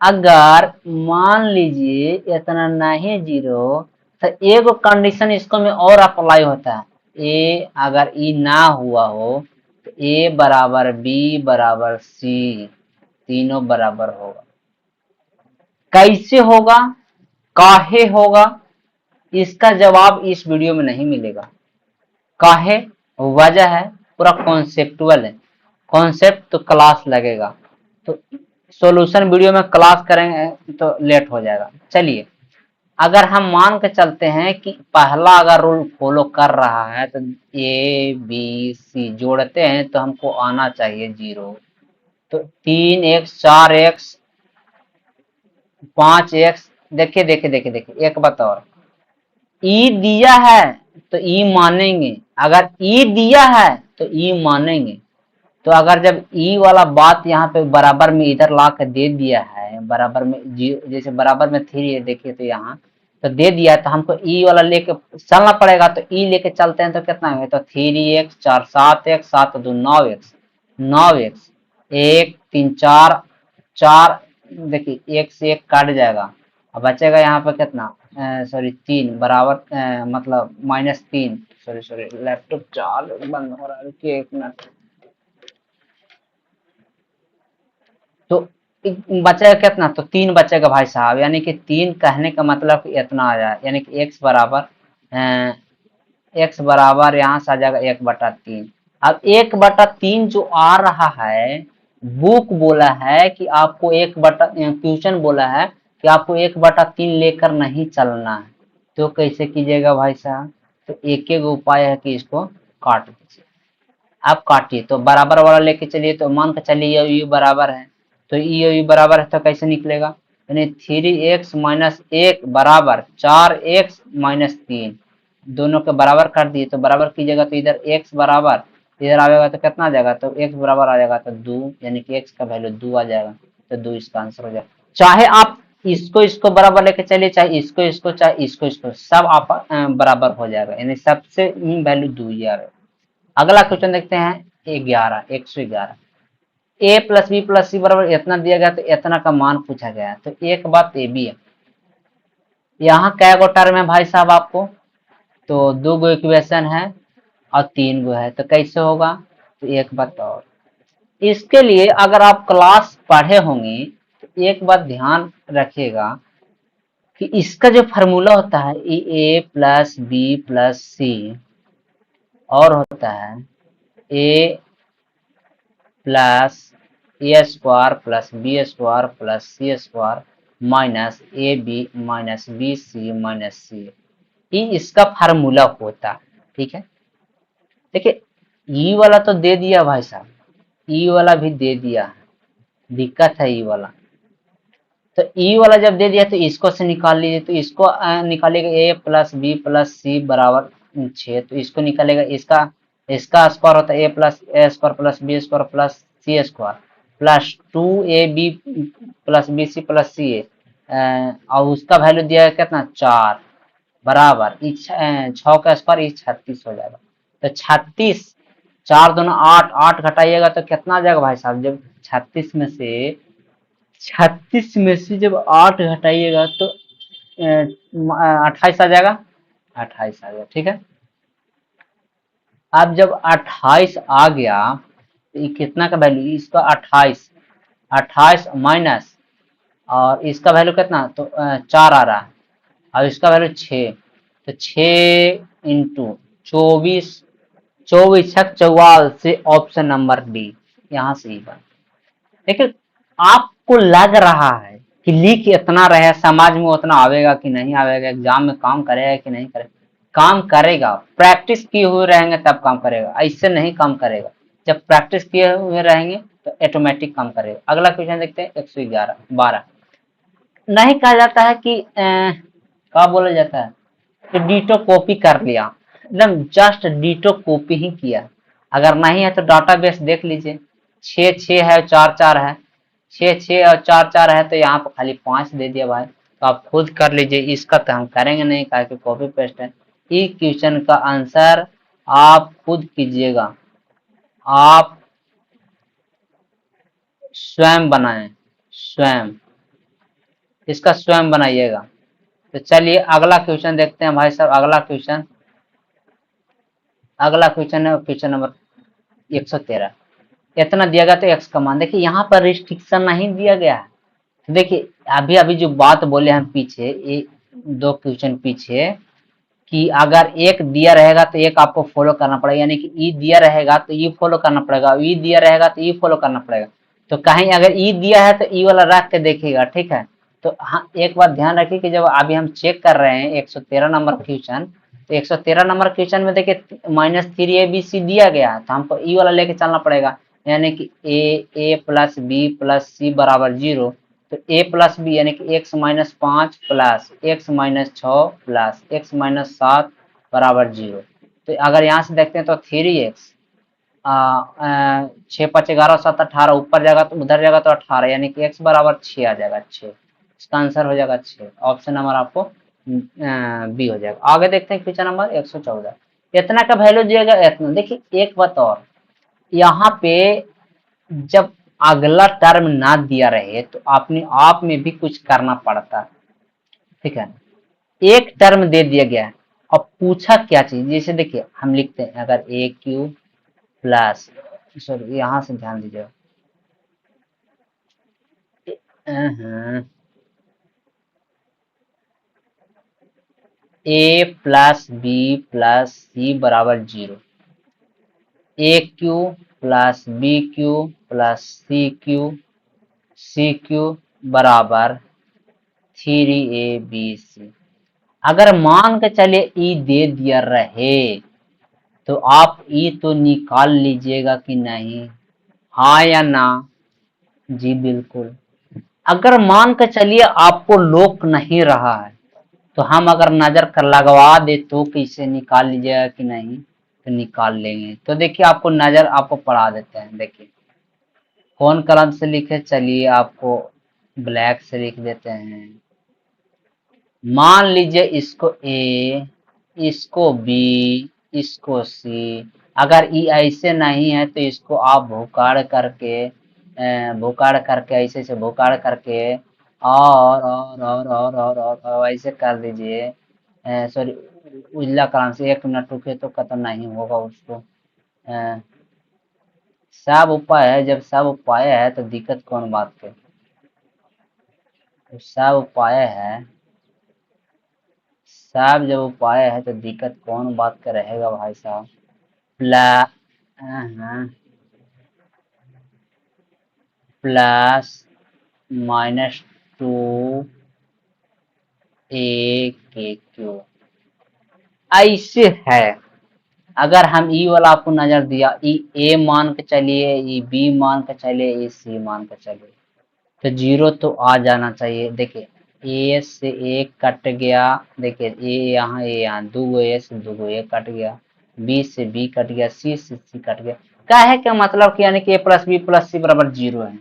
अगर मान लीजिए इतना नहीं 0, तो एक कंडीशन इसको में और अप्लाई होता है, ए अगर ई ना हुआ हो तो ए बराबर बी बराबर सी तीनों बराबर होगा। कैसे होगा, काहे होगा, इसका जवाब इस वीडियो में नहीं मिलेगा। काहे, वजह है पूरा कॉन्सेप्टुअल है, कॉन्सेप्ट तो क्लास लगेगा, तो सॉल्यूशन वीडियो में क्लास करेंगे तो लेट हो जाएगा। चलिए अगर हम मान के चलते हैं कि पहला अगर रूल फॉलो कर रहा है तो ए बी सी जोड़ते हैं तो हमको आना चाहिए 0, तो 3x 4x 5x, देखिए देखिए देखिए देखिए एक बात और, ई दिया है तो ई मानेंगे, अगर ई दिया है तो ई मानेंगे, तो अगर जब ई वाला बात यहाँ पे बराबर में इधर ला कर दे दिया है, बराबर में जैसे बराबर में 3 है, देखिए तो यहाँ तो दे दिया है तो हमको ई वाला लेके चलना पड़ेगा, तो ई लेके चलते हैं तो कितना है, तो 3x 4 7x 7 2 9x 9x 1 3 4 4, देखिए एक से एक काट जाएगा, अब बचेगा यहाँ पे कितना, सॉरी 3 बराबर मतलब -3, सॉरी सॉरी लैपटॉप चालू बंद हो रहा है, रुकिए 1 मिनट, तो बचेगा कितना, तो 3 बचेगा भाई साहब, यानी कि 3 कहने का मतलब इतना आ जाए, यानी कि x बराबर यहाँ से आ जाएगा 1/3। अब 1/3 जो आ रहा है बुक बोला है कि आपको 1/, क्वेश्चन बोला है कि आपको 1/3 लेकर नहीं चलना है। तो कैसे कीजिएगा भाई साहब? तो एक एक उपाय है कि इसको काट दीजिए। आप काटिए तो बराबर वाला लेके चलिए, तो मान के चलिए यू बराबर है, तो यू बराबर है तो कैसे निकलेगा? यानी 3x-1 बराबर 4x-3, दोनों के बराबर कर दिए तो बराबर कीजिएगा तो इधर x बराबर, इधर आएगा तो कितना आ जाएगा? तो x बराबर आ जाएगा तो 2, यानी कि x का वैल्यू 2 आ जाएगा। तो 2 इसका आंसर हो जाएगा। चाहे आप इसको इसको बराबर लेके चलिए, चाहे इसको इसको, चाहे इसको इसको, सब आप बराबर हो जाएगा, यानी सबसे वैल्यू 2 ही आ रहा है। अगला क्वेश्चन देखते हैं 111। ए प्लस बी प्लस सी बराबर इतना दिया गया, तो इतना का मान पूछा गया है। तो एक बात ये भी है, यहाँ कै गो टर्म है भाई साहब आपको? तो 2 गो इक्वेशन है और 3 गो है, तो कैसे होगा? तो एक बात और, इसके लिए अगर आप क्लास पढ़े होंगे तो एक बात ध्यान रखिएगा कि इसका जो फार्मूला होता है A plus B plus C, और होता है A plus A square plus B square plus C square minus A B minus B C minus C, ये इसका फार्मूला होता है। ठीक है, देखिए ई वाला तो दे दिया भाई साहब, ई वाला भी दे दिया, दिक्कत है ई वाला। तो ई वाला जब दे दिया तो इसको से निकाल लीजिए, तो इसको निकालेगा ए प्लस बी प्लस सी बराबर 6, तो इसको निकालेगा, इसका स्क्वायर होता है A plus A square plus B square plus C square plus 2ab plus B C plus C A, और उसका वैल्यू दिया है कितना? 4 बराबर 6 का स्क्वायर, ये 36 हो जाएगा। तो 36, 4 दूना 8, 8 घटाइएगा तो कितना आ जाएगा भाई साहब? जब 36 में से जब 8 घटाइएगा तो 28 आ जाएगा, 28 आ गया। ठीक है, अब जब 28 आ गया तो ये कितना का वैल्यू? इसका 28, 28 माइनस, और इसका वैल्यू कितना? तो 4 आ रहा है, और इसका वैल्यू 6, तो 6 इंटू 24, 24 छक 44, ऑप्शन नंबर डी यहाँ से ही बन। देखिए आपको लग रहा है कि लिख इतना रहे, समाज में उतना आवेगा कि नहीं आवेगा, एग्जाम में काम करेगा कि नहीं करेगा? काम करेगा, प्रैक्टिस किए हुए रहेंगे तब काम करेगा, ऐसे नहीं काम करेगा। जब प्रैक्टिस किए हुए रहेंगे तो ऑटोमेटिक काम करेगा। अगला क्वेश्चन देखते हैं 111 नहीं कहा जाता है कि क्या बोला जाता है कि डिटो कॉपी कर लिया, एकदम जस्ट डिटो कॉपी ही किया। अगर नहीं है तो डाटाबेस देख लीजिए, 6 है और 4 है, 6 और 4 है, तो यहाँ पर खाली 5 दे दिया भाई। तो आप खुद कर लीजिए, इसका तो हम करेंगे नहीं, कहा कि कॉपी पेस्ट है। इस क्वेश्चन का आंसर आप खुद कीजिएगा, आप स्वयं बनाएं, स्वयं इसका स्वयं बनाइएगा। तो चलिए अगला क्वेश्चन देखते हैं भाई साहब। अगला क्वेश्चन है क्वेश्चन नंबर 113। इतना दिया गया तो एक्स का मान, देखिए यहाँ पर रिस्ट्रिक्शन नहीं दिया गया है। तो देखिए अभी अभी जो बात बोले हम पीछे, ये 2 क्वेश्चन पीछे, कि अगर एक दिया रहेगा तो एक आपको फॉलो करना पड़ेगा, यानी कि ई दिया रहेगा तो ई फॉलो करना पड़ेगा, ई दिया रहेगा तो ई फॉलो करना पड़ेगा। तो कहीं अगर ई दिया है तो ई वाला रख के देखिएगा। ठीक है, तो हाँ एक बात ध्यान रखिए कि जब अभी हम चेक कर रहे हैं 113 नंबर क्वेश्चन, तो 113 नंबर क्वेश्चन में देखिए -3abc दिया गया है, तो हमको ई वाला लेके चलना पड़ेगा, यानी कि ए प्लस बी प्लस सी बराबर 0। तो ए प्लस बी यानी कि x-5 plus x-6 plus x-7 बराबर 0। तो अगर यहाँ से देखते हैं तो 3x 6 5 11 7 18, ऊपर जाएगा तो उधर जाएगा तो 18, यानी कि x बराबर 6 आ जाएगा, 6 इसका आंसर हो जाएगा 6, ऑप्शन नंबर आपको बी हो जाएगा। आगे देखते हैं क्वेश्चन नंबर 114। इतना का वैल्यू दिएगा इतना। देखिए एक बात और, यहाँ पे जब अगला टर्म ना दिया रहे तो अपने आप में भी कुछ करना पड़ता है। ठीक है, एक टर्म दे दिया गया है, अब पूछा क्या चीज, जैसे देखिए हम लिखते हैं अगर ए क्यू प्लस, सॉरी यहां से ध्यान दीजिएगा, ए प्लस बी प्लस सी बराबर 0। A cube plus B cube plus C cube बराबर 3ab। अगर मान के चलिए ई दे दिया रहे तो आप ई तो निकाल लीजिएगा कि नहीं, हाँ या ना? जी बिल्कुल। अगर मान के चलिए आपको लोक नहीं रहा है तो हम अगर नजर कर लगवा दे तो कैसे निकाल लीजिएगा कि नहीं, तो निकाल लेंगे। तो देखिए आपको नजर आपको पढ़ा देते हैं। देखिए कौन कलम से लिखे, चलिए आपको ब्लैक से लिख देते हैं। मान लीजिए इसको ए, इसको बी, इसको सी। अगर ई ऐसे नहीं है तो इसको आप भुकाड़ करके ऐसे से भुकाड़ करके और ऐसे कर दीजिए। सॉरी, उजला कलम से 1 मिनट रुके तो खत्म नहीं होगा उसको। सब उपाय है, जब सब उपाय है तो दिक्कत कौन बात के, तो सब उपाय है, सब जब उपाय है तो दिक्कत कौन बात का रहेगा भाई साहब। प्लस -2 ए के क्यू ऐसे है। अगर हम ई वाला आपको नजर दिया, ई ए मान के चलिए, ई बी मान के चलिए, ई सी मान के चलिए, तो 0 तो आ जाना चाहिए। देखिए ए से एक कट गया, देखिए ए यहाँ, ए यहाँ, 2 ए से 2 ए कट गया, बी से बी कट गया, सी से सी कट गया। क्या है, क्या मतलब कि यानी कि ए प्लस बी प्लस सी बराबर 0 है।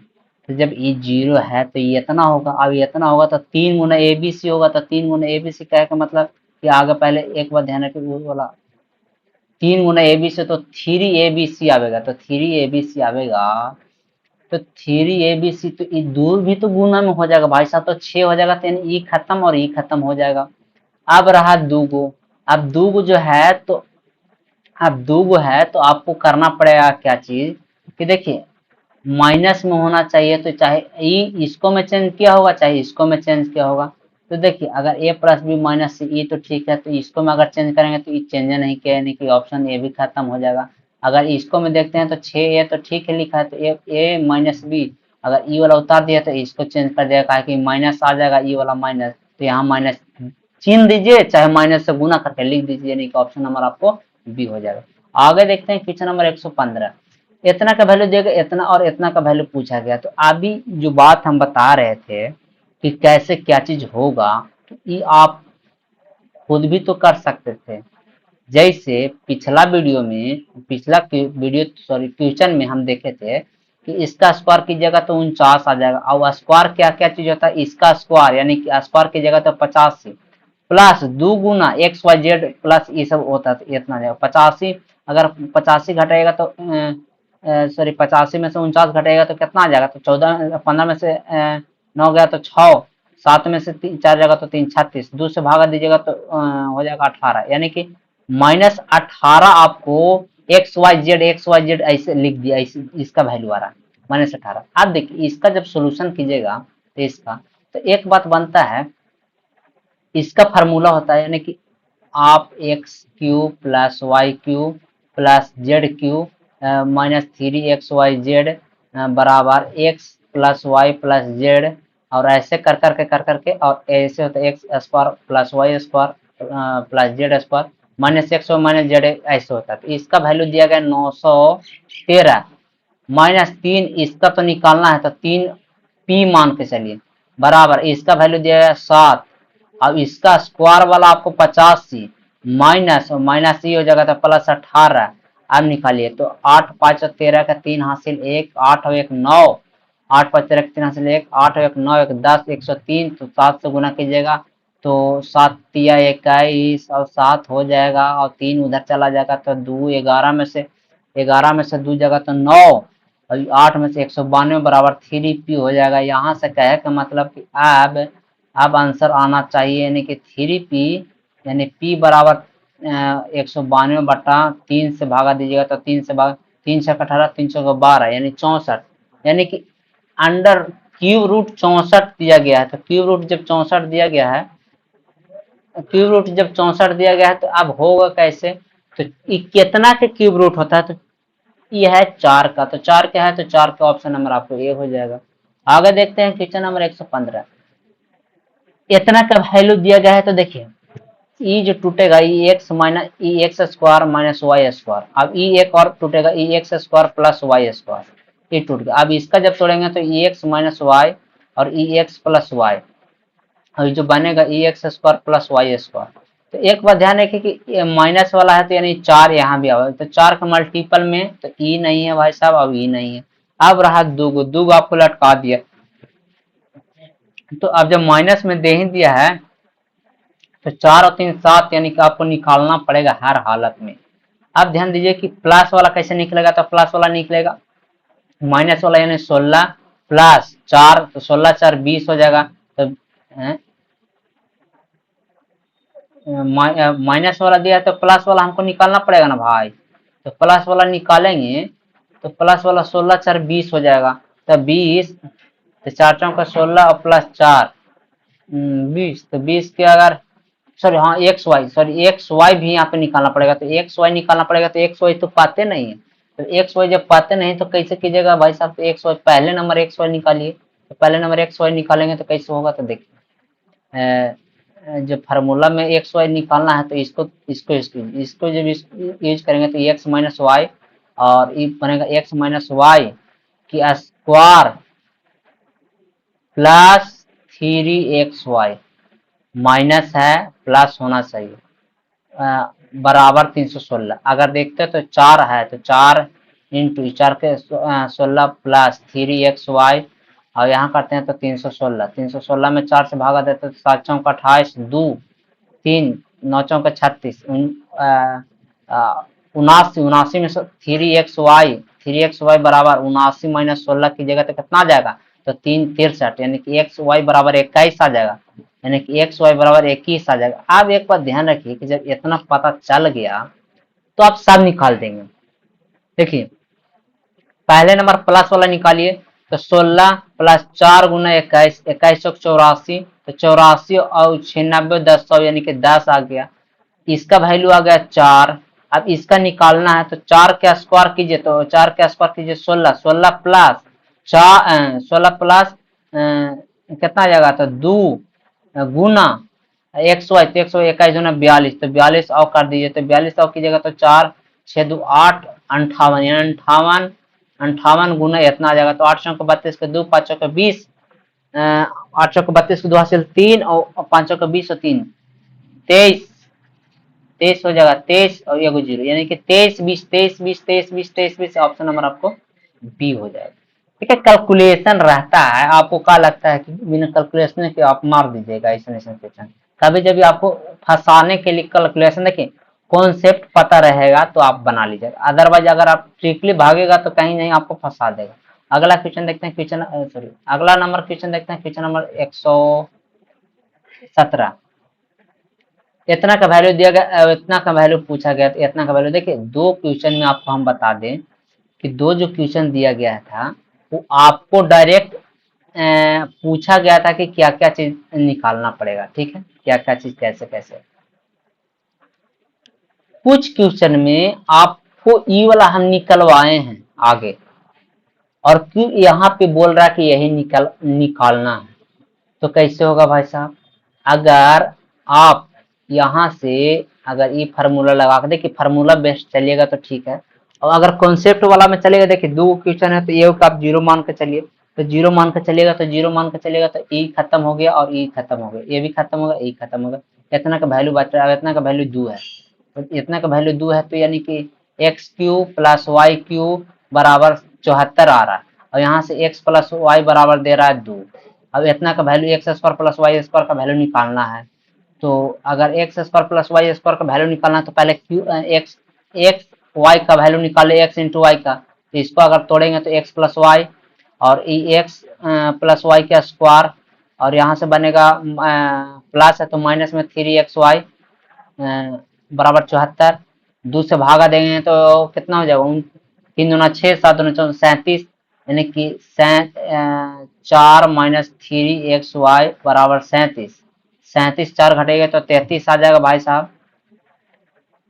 तो जब ये 0 है तो ये इतना होगा। अब ये इतना होगा तो 3 गुना ए बी सी होगा, तो 3 गुना ए बी सी क्या है का मतलब कि आगे पहले एक बार ध्यान रखिए वो वाला 3 गुना ए बी से तो 3abc आवेगा, तो 3abc आवेगा, तो 3abc तो ये दूर भी तो गुना में हो जाएगा भाई साहब, तो 6 हो जाएगा, तो यानी ई खत्म और ई खत्म हो जाएगा। अब रहा दूगो। अब दूगो जो है तो अब दूगो है तो आपको करना पड़ेगा क्या चीज कि देखिए माइनस में होना चाहिए, तो चाहे ई इसको में चेंज किया होगा चाहे इसको में चेंज किया होगा। तो देखिए अगर ए प्लस बी माइनस सी ई तो ठीक है, तो इसको में अगर चेंज करेंगे तो ये चेंज नहीं किया, यानी कि ऑप्शन ए भी खत्म हो जाएगा। अगर इसको में देखते हैं तो 6 ए तो ठीक है लिखा है, तो ए माइनस बी, अगर ई वाला उतार दिया तो इसको चेंज कर दिया, कहा कि माइनस आ जाएगा, ई वाला माइनस, तो यहाँ माइनस चिन्ह दीजिए, चाहे माइनस से गुना करके लिख दीजिए, यानी कि ऑप्शन नंबर आपको बी हो जाएगा। आगे देखते हैं क्वेश्चन नंबर 115। इतना का वैल्यू देगा, इतना और इतना का वैल्यू पूछा गया। तो अभी जो बात हम बता रहे थे कि कैसे क्या चीज होगा, तो ये आप खुद भी तो कर सकते थे। जैसे पिछला वीडियो सॉरी क्वेश्चन में हम देखे थे कि इसका स्क्वायर की जगह तो 49 आ जाएगा। और स्क्वायर क्या क्या चीज होता है, इसका स्क्वायर यानी कि स्क्वायर की जगह तो 85 प्लस 2 गुना XYZ प्लस ये सब होता है, तो इतना जाएगा 85। अगर 85 घटाएगा तो सॉरी 85 में से 49 घटेगा तो कितना आ जाएगा, तो 14, 15 में से 9 गया तो 6, 7 में से 4 जाएगा तो 3 36, 2 से भागा दीजिएगा तो हो जाएगा 18, यानी कि -18 आपको XYZ ऐसे लिख दिया, इसका वैल्यू आ रहा है -18। अब देखिए इसका जब सोल्यूशन कीजिएगा तो इसका तो एक बात बनता है, इसका फार्मूला होता है यानी कि आप x³ plus y³ plus z³ -3xyz बराबर x plus y plus z, और ऐसे कर करके और ऐसे होता है x square plus Y square plus z square -x और -z ऐसे होता है। तो इसका वैल्यू दिया गया 913 -3, इसका तो निकालना है तो 3 p मान के चलिए बराबर इसका वैल्यू दिया गया 7। अब इसका स्क्वायर वाला आपको 85 माइनस और माइनस ही हो जाएगा तो प्लस 18। अब निकालिए तो 8 5 और 13 का 3 हासिल 1, 8 और 1 9, 8 5 13 का 3 हासिल 1, 8 और 1 9, 1 10, 103, तो 7 से गुना कीजिएगा तो 7 तिया 21 और 7 हो जाएगा, और 3 उधर चला जाएगा तो 2 11 में से 2 जगह तो 9, और 8 में से 192 बराबर 3p हो जाएगा। यहाँ से कहे का मतलब कि अब आंसर आना चाहिए, यानी कि 3p, यानी p बराबर 192/3 से भागा दीजिएगा तो 3 से 18, 3 से 12 यानी 64, यानी कि अंडर क्यूब रूट 64 दिया गया है। तो क्यूब रूट जब 64 दिया गया है, क्यूब रूट जब 64 दिया गया है तो अब होगा कैसे, तो कितना के क्यूब रूट होता है, तो ये है 4 का, तो 4 क्या है, तो 4 का ऑप्शन नंबर आपको ए हो जाएगा। आगे देखते हैं क्वेश्चन नंबर 115। इतना का वैल्यू दिया गया है, तो देखिए ई जो टूटेगा ई एक्स माइनस ई X square minus Y square. अब ई एक और टूटेगा ई X square plus Y square, ये टूट गया। अब इसका जब तोड़ेंगे तो ई एक्स माइनस वाई और ई एक्स प्लस वाई, और जो बनेगा ई X square plus Y square. तो एक बात ध्यान रखिए कि माइनस वाला है तो यानी 4 यहाँ भी आवा, तो 4 का मल्टीपल में तो ई नहीं है भाई साहब, अब ई नहीं है। अब रहा दूगो, दूगो आपको लटका दिया, तो अब जब माइनस में दे ही दिया है तो 4 और 3 7, यानी कि आपको निकालना पड़ेगा हर हालत में। अब ध्यान दीजिए कि प्लस वाला कैसे निकलेगा, तो प्लस वाला निकलेगा माइनस वाला यानी 16 प्लस 4, तो 16 4 20 हो जाएगा। तो माइनस वाला दिया है तो प्लस वाला हमको निकालना पड़ेगा ना भाई, तो प्लस वाला निकालेंगे तो प्लस वाला 16 4 20 हो जाएगा, तो 20, तो 4 चौका 16 और प्लस 4 20, तो 20 के अगर सॉरी हाँ x y, sorry x y भी यहाँ पे निकालना पड़ेगा, तो एक्स वाई निकालना पड़ेगा, तो एक्स वाई तो पाते नहीं है, तो एक्स वाई जब पाते नहीं तो कैसे कीजिएगा भाई साहब, तो एक्स वाई पहले नंबर एक्स वाई निकालिए, तो पहले नंबर एक्स वाई निकालेंगे तो कैसे होगा, तो देखिए जो फार्मूला में एक्स वाई निकालना है तो इसको जब यूज करेंगे तो एक्स माइनस वाई, और ये बनेगा एक्स माइनस वाई की स्क्वायर प्लस 3xy, माइनस है प्लस होना चाहिए, बराबर 316। अगर देखते हैं तो 4 है तो 4 इंटू 4 के 16 प्लस 3xy, और यहाँ करते हैं तो 316, 316 में 4 से भागा देते तो 7 चौक 28, 2 3 9 चौक 36, 79, 79 में 3xy बराबर 79 माइनस 16 की जगह तो कितना आ जाएगा, तो 3 63, यानी कि एक्स वाई बराबर 21 आ जाएगा, यानी कि एक्स वाई बराबर 21 आ जाएगा। अब एक बात ध्यान रखिए कि जब इतना पता चल गया तो आप सब निकाल देंगे। देखिए पहले नंबर प्लस वाला निकालिए, तो 16 प्लस 4 गुना 21, 21 चौक 84, तो 84 और 96 10 यानी कि 10 आ गया। इसका वैल्यू आ गया 4। अब इसका निकालना है तो 4 के स्क्वायर कीजिए, तो 4 के स्क्वायर कीजिए 16, 16 प्लस 4 16 प्लस कितना आ जाएगा, तो 2 गुना एक्स वाई, तो एक्स वाई 21 गुना 42, तो 42 और कर दीजिए, तो 42 और कीजिएगा तो 4 6 2 8 58, यानी 58 58 गुना इतना आ जाएगा, तो 8 चौक 32 के 2 5 चौक 20, 8 चौक 32 के 2 हासिल 3 और 5 चौक 20 और 3 23, 23 हो जाएगा, 23 और एगो जीरो, यानी कि 23 20 23 20 23 20 23 20, ऑप्शन नंबर आपको बी हो जाएगा। ठीक है, कैलकुलेशन रहता है, आपको क्या लगता है कि बिना कैलकुलेशन के आप मार दीजिएगा ऐसे क्वेश्चन। कभी जब आपको फंसाने के लिए कैलकुलेशन, देखिए कॉन्सेप्ट पता रहेगा तो आप बना लीजिएगा, अदरवाइज अगर आप स्ट्रिक्टली भागेगा तो कहीं नहीं आपको फंसा देगा। अगला क्वेश्चन देखते हैं, क्वेश्चन सॉरी अगला नंबर क्वेश्चन देखते हैं, क्वेश्चन नंबर 117। इतना का वैल्यू दिया गया, इतना का वैल्यू पूछा गया, तो इतना का वैल्यू देखिए दो क्वेश्चन में आपको हम बता दें कि दो जो क्वेश्चन दिया गया था वो आपको डायरेक्ट पूछा गया था कि क्या क्या चीज निकालना पड़ेगा। ठीक है, क्या क्या चीज कैसे कैसे। कुछ क्वेश्चन में आपको ई वाला हम निकलवाए हैं आगे, और क्यों यहाँ पे बोल रहा है कि यही निकालना है, तो कैसे होगा भाई साहब, अगर आप यहाँ से अगर ये फार्मूला लगा के, देखिए फार्मूला बेस्ड चलिएगा तो ठीक है, और अगर कॉन्सेप्ट वाला में चलेगा, देखिए दो क्वेश्चन है तो ये का आप जीरो मान के चलिए, तो जीरो मान के चलेगा तो जीरो मान के चलेगा तो ई खत्म हो गया और ई खत्म हो गया, ये भी खत्म होगा, ई खत्म होगा, इतना का वैल्यू बच रहा है, इतना का वैल्यू 2 है, तो इतना का वैल्यू 2 है, तो यानी कि x cube plus Y cube बराबर 74 आ रहा है, और यहाँ से एक्स प्लस वाई बराबर दे रहा है 2। अब इतना का value x square plus Y square का वैल्यू निकालना है, तो अगर x square plus Y square का वैल्यू निकालना है तो पहले एक्स एक्स वाई का वैल्यू निकाले, एक्स इंटू वाई का, तो इसको अगर तोड़ेंगे तो एक्स प्लस वाई और ई एक्स प्लस वाई का स्क्वायर, और यहाँ से बनेगा प्लस है तो माइनस में 3xy बराबर 74, 2 से भागा देंगे तो कितना हो जाएगा, 3 दूना 6 7 दूना 37, यानी कि 4 माइनस 3xy बराबर 37, 37 4 घटेगा तो 33 आ जाएगा भाई साहब।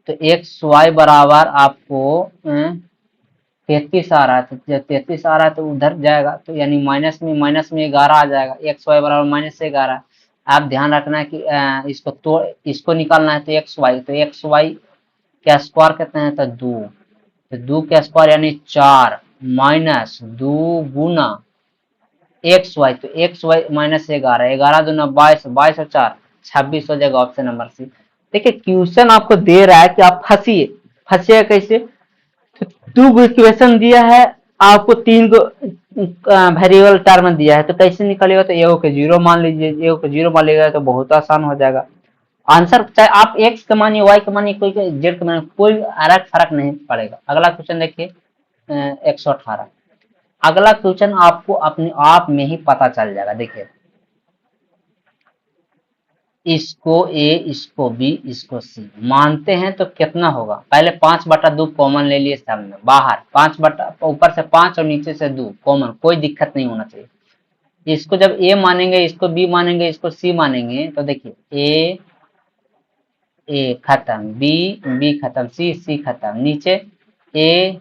तो एक्स वाई बराबर आपको 33 आ रहा है, तो जब 33 आ रहा है तो उधर जाएगा, तो यानी माइनस में 11 आ जाएगा, एक्स वाई बराबर -11। आप ध्यान रखना है कि इसको निकालना है, तो एक्स वाई का स्क्वायर कितना है, तो 2, तो 2 का स्क्वायर यानी 4 माइनस 2 गुना एक्स वाई, तो एक्स वाई -11, 11 दूना 22, 22 और 4 26 हो जाएगा, ऑप्शन नंबर सी। देखिए क्वेश्चन आपको दे रहा है कि आप फंसिए कैसे, तो 2 गो इक्वेशन दिया है, आपको 3 गो वेरिएबल टर्म दिया है, तो कैसे निकलेगा, तो एगो के 0 मान लीजिए, एगो के 0 मान लीजिएगा तो बहुत आसान हो जाएगा आंसर। चाहे आप एक्स का मानिए, वाई का मानिए, कोई जेड का मानिए, कोई अलग फर्क नहीं पड़ेगा। अगला क्वेश्चन देखिए 118। अगला क्वेश्चन आपको अपने आप में ही पता चल जाएगा। देखिए इसको ए, इसको बी, इसको सी मानते हैं तो कितना होगा, पहले 5/2 कॉमन ले लिए, सब में बाहर 5 बटा, ऊपर से 5 और नीचे से 2 कॉमन, कोई दिक्कत नहीं होना चाहिए। इसको जब ए मानेंगे, इसको बी मानेंगे, इसको सी मानेंगे, तो देखिए ए खत्म, बी खत्म, सी खत्म, नीचे ए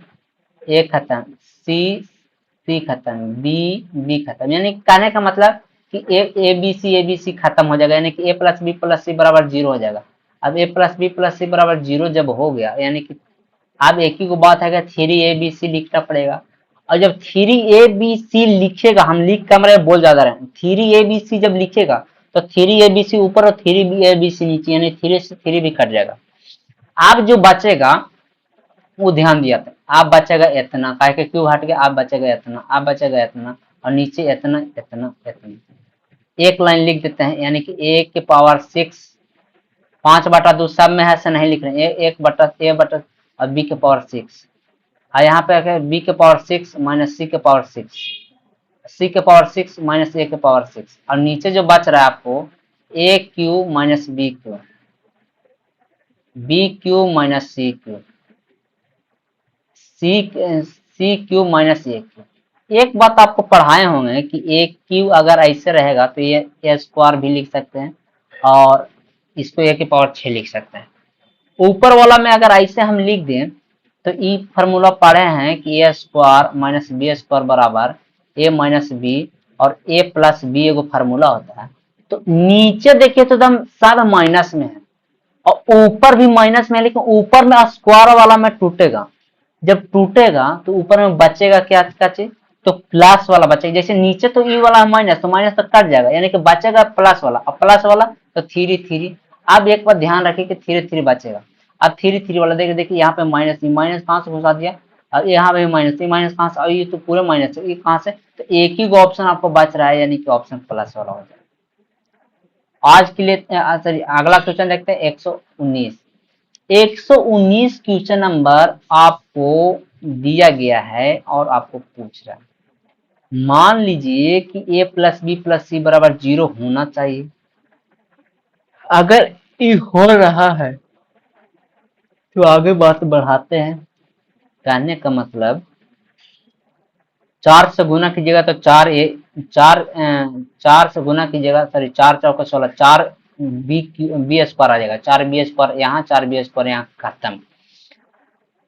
खत्म, सी खत्म, बी खत्म, यानी कहने का मतलब कि ए बी सी खत्म हो जाएगा, यानी कि ए प्लस बी प्लस सी बराबर 0 हो जाएगा। अब ए प्लस बी प्लस सी बराबर 0 जब हो गया, यानी कि अब एक ही को बात है कि 3 ABC लिखना पड़ेगा। और जब 3 ABC लिखेगा, हम लिख कमरे बोल ज्यादा रहे, 3 ABC जब लिखेगा तो 3 ABC ऊपर और 3 ABC नीचे, यानी 3 से 3 भी कट जाएगा। अब जो बचेगा वो ध्यान दिया था, आप बचेगा इतना, कह के क्यों हट गया, आप बचेगा इतना, आप बचेगा इतना, और नीचे इतना इतना इतना, एक लाइन लिख देते हैं, यानी कि ए के पावर 6, 5/2 सब में है, ऐसा नहीं लिख रहे, ए बटा और बी के पावर 6, और यहाँ पे बी के पावर 6 माइनस सी के पावर 6, सी के पावर 6 माइनस ए के पावर 6, और नीचे जो बच रहा है आपको A cube minus B cube minus C cube minus A cube. एक बात आपको पढ़ाए होंगे कि ए क्यू अगर ऐसे रहेगा तो ये ए स्क्वायर भी लिख सकते हैं, और इसको ए के पावर 6 लिख सकते हैं। ऊपर वाला में अगर ऐसे हम लिख दें तो ई फार्मूला पढ़े हैं कि ए स्क्वायर माइनस बी स्क्वायर बराबर ए माइनस बी, और ए प्लस बी एगो फार्मूला होता है। तो नीचे देखिए तो एकदम सब माइनस में है, और ऊपर भी माइनस में है, लेकिन ऊपर में स्क्वायर वाला में टूटेगा, जब टूटेगा तो ऊपर में बचेगा क्या चीज, तो प्लस वाला बचेगा। जैसे नीचे तो ई वाला माइनस, तो माइनस तो कट जाएगा, यानी कि बचेगा प्लस वाला, और प्लस वाला तो 3 अब एक बार ध्यान रखिए कि 3 बचेगा। अब 3 वाला देखिए यहाँ पे माइनस कहाँ से घुसा दिया, और यहाँ पे माइनस कहाँ से, और ये तो पूरे माइनस है, ये कहाँ से, तो एक ही ऑप्शन आपको बच रहा है, यानी कि ऑप्शन प्लस वाला हो जाएगा। आज के लिए सॉरी, अगला क्वेश्चन देखते हैं 119 क्वेश्चन नंबर आपको दिया गया है और आपको पूछ रहा है, मान लीजिए कि ए प्लस बी प्लस सी बराबर 0 होना चाहिए। अगर ये हो रहा है तो आगे बात बढ़ाते हैं। कहने का मतलब 4 से गुना कीजिएगा तो 4 से गुना कीजिएगा, सॉरी 4 चौका 16, 4 बी स्क्वायर आ जाएगा, 4 बी स्क्वायर यहाँ, 4 बी स्क्वायर यहाँ खत्म।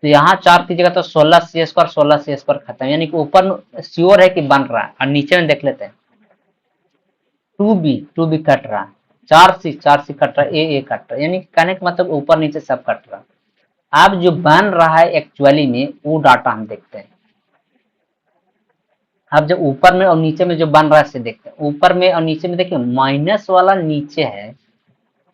तो यहाँ 4 कीजिएगा तो 16 सी स्क्वायर, 16 सी स्क्वायर खत्म, यानी कि ऊपर श्योर है कि बन रहा है, और नीचे में देख लेते हैं 2b कट रहा है, 4 सी कट रहा है, ए कट रहा है, यानी कहने का मतलब ऊपर नीचे सब कट रहा है। अब जो बन रहा है एक्चुअली में वो डाटा हम देखते हैं। अब जब ऊपर में और नीचे में जो बन रहा है इसे देखते हैं। ऊपर में और नीचे में देखिए माइनस वाला नीचे है,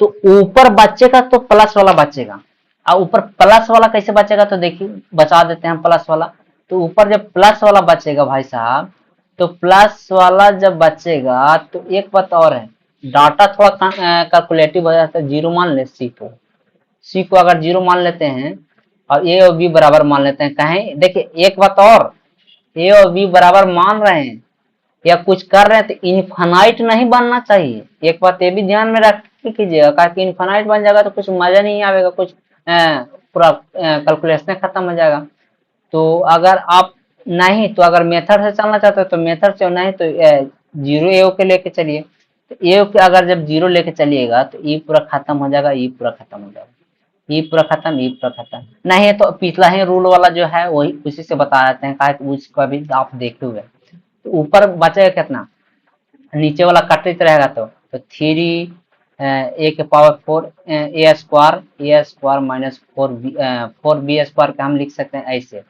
तो ऊपर बचेगा तो प्लस वाला बचेगा, और ऊपर प्लस वाला कैसे बचेगा, तो देखिए बचा देते हैं प्लस वाला। तो ऊपर जब प्लस वाला बचेगा भाई साहब, तो प्लस वाला जब बचेगा तो एक बात और है, डाटा थोड़ा कैलकुलेटिव हो जाता है। 0 मान ले सी को अगर 0 मान लेते हैं, और ए और बी बराबर मान लेते हैं, कहें देखिए एक बात और, ए और बी बराबर मान रहे हैं या कुछ कर रहे हैं तो इनफाइनाइट नहीं बनना चाहिए। एक बात ये भी ध्यान में रख कीजिएगा, क्योंकि इनफाइनाइट बन जाएगा तो कुछ मजा नहीं आएगा, कुछ पूरा कैलकुलेशन खत्म हो जाएगा। तो अगर आप नहीं, तो अगर मेथड से चलना चाहते हो तो मेथड से, नहीं तो 0 ए के लेके चलिए। तो ए के अगर जब 0 लेके चलिएगा तो ये पूरा खत्म हो जाएगा, ये पूरा खत्म हो जाएगा। ई पूरा खत्म, ई पूरा खत्म। नहीं है तो पिछला ही रूल वाला जो है वही उसी से बता देते हैं, कहा उसका भी आप देखे हुए। तो ऊपर बचेगा कितना, नीचे वाला कटित रहेगा तो 3 ए के पावर 4 ए स्क्वायर माइनस 4 बी स्क्वायर का हम लिख सकते हैं ऐसे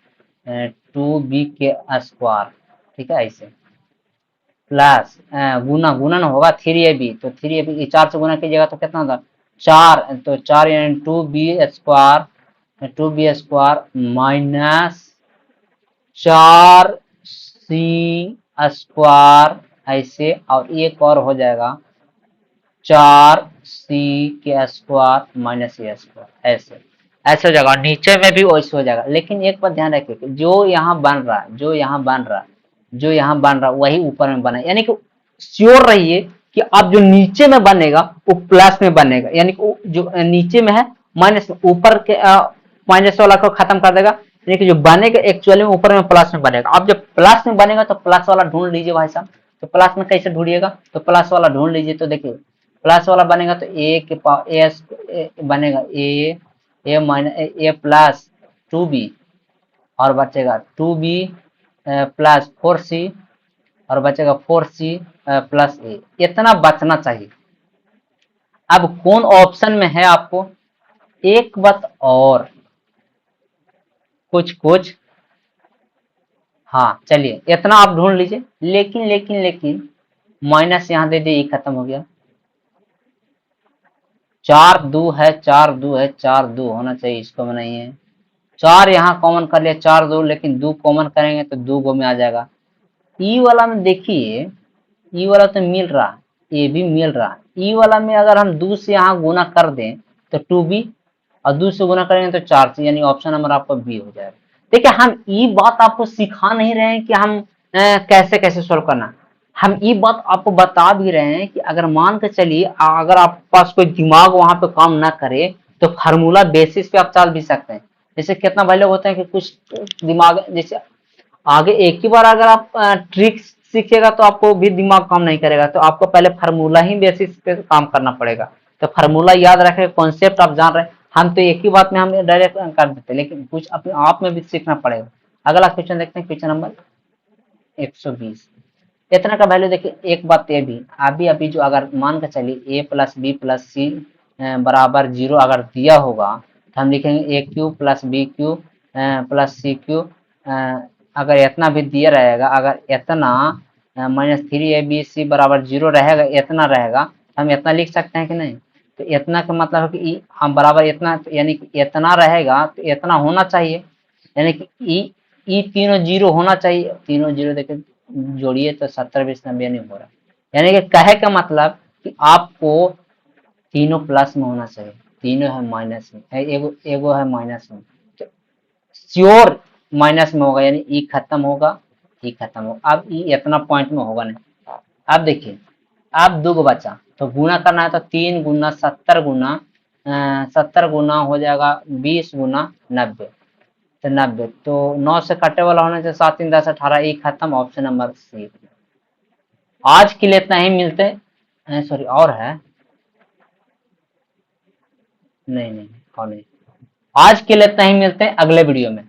2b के स्क्वायर, ठीक है ऐसे, प्लस गुना गुणन होगा 3ab, तो 3ab 4 से गुना कीजिएगा तो कितना होगा 4, तो 4 यानी 2b square minus 4c square ऐसे, और एक और हो जाएगा 4c के स्क्वायर माइनस ए स्क्वायर ऐसे, ऐसे हो जाएगा। नीचे में भी वैसे हो जाएगा, लेकिन एक बात ध्यान रखिए जो यहाँ बन रहा है, जो यहाँ बन रहा है वही ऊपर में बना, यानी कि श्योर रहिए कि अब जो नीचे में बनेगा वो प्लस में बनेगा, यानी कि जो नीचे में है माइनस में, ऊपर के माइनस वाला को खत्म कर देगा, यानी कि जो बनेगा एक्चुअली में ऊपर में प्लस में बनेगा। अब जब प्लस में बनेगा तो प्लस वाला ढूंढ लीजिए भाई साहब, तो प्लस में कैसे ढूंढिएगा, तो प्लस वाला ढूंढ लीजिए, तो देखिए प्लस वाला बनेगा तो ए के पावर ए बनेगा ए माइनस ए प्लस 2b, और बचेगा 2b प्लस 4c, और बचेगा 4c प्लस ए, इतना बचना चाहिए। अब कौन ऑप्शन में है आपको, एक बात और कुछ हाँ चलिए इतना आप ढूंढ लीजिए, लेकिन माइनस यहाँ दे दिए, खत्म हो गया। 4 2 होना चाहिए, इसको में नहीं है। 4 यहाँ कॉमन कर लिया, 4 2, लेकिन 2 कॉमन करेंगे तो 2 गो में आ जाएगा। ई वाला में देखिए, ई वाला तो मिल रहा, ये भी मिल रहा। ई वाला में अगर हम 2 से यहाँ गुना कर दें तो 2b, और 2 से गुना करेंगे तो 4c, यानी ऑप्शन नंबर आपका बी हो जाएगा। देखिए हम ये बात आपको सिखा नहीं रहे हैं कि हम कैसे कैसे सोल्व करना, हम ये बात आपको बता भी रहे हैं कि अगर मान के चलिए अगर आपके पास कोई दिमाग वहां पे काम ना करे तो फार्मूला बेसिस पे आप चल भी सकते हैं। जैसे कितना भाई लोग होते हैं कि कुछ दिमाग, जैसे आगे एक ही बार अगर आप ट्रिक्स सीखिएगा तो आपको भी दिमाग काम नहीं करेगा, तो आपको पहले फार्मूला ही बेसिस पे काम करना पड़ेगा। तो फार्मूला याद रखें, कॉन्सेप्ट आप जान रहे हैं, हम तो एक ही बात में हम डायरेक्ट कर देते, लेकिन कुछ अपने आप में भी सीखना पड़ेगा। अगला क्वेश्चन देखते हैं, क्वेश्चन नंबर 120। इतना का वैल्यू देखिए, एक बात ये भी अभी जो अगर मान के चलिए a प्लस बी प्लस सी बराबर 0 अगर दिया होगा तो हम लिखेंगे a cube plus B cube plus C cube. अगर इतना भी दिया रहेगा, अगर इतना -3ab बराबर 0 रहेगा, इतना रहेगा, हम इतना लिख सकते हैं कि नहीं। तो इतना का मतलब है कि हम बराबर इतना, यानी कि इतना रहेगा तो इतना होना चाहिए, यानी कि ई तीनों 0 होना चाहिए। तीनों 0 देखिए जोड़िए तो 70 20 90 नहीं हो रहा, यानी कि कहे का मतलब कि आपको तीनों प्लस में होना चाहिए, तीनों है माइनस में, एगो है माइनस में, तो श्योर माइनस में होगा, यानी ई खत्म होगा, ई खत्म होगा। अब ई इतना पॉइंट में होगा नहीं। अब देखिए अब 2 गो बचा, तो गुना करना है तो 3 गुना 70 गुना हो जाएगा 20 गुना 90, तो 90, तो 9 से कटे वाला होने से 7 3 10 18, ई खत्म, ऑप्शन नंबर सी। आज के लिए इतना ही, मिलते हैं, सॉरी और है, नहीं और नहीं, आज के लिए इतना ही, मिलते हैं अगले वीडियो में।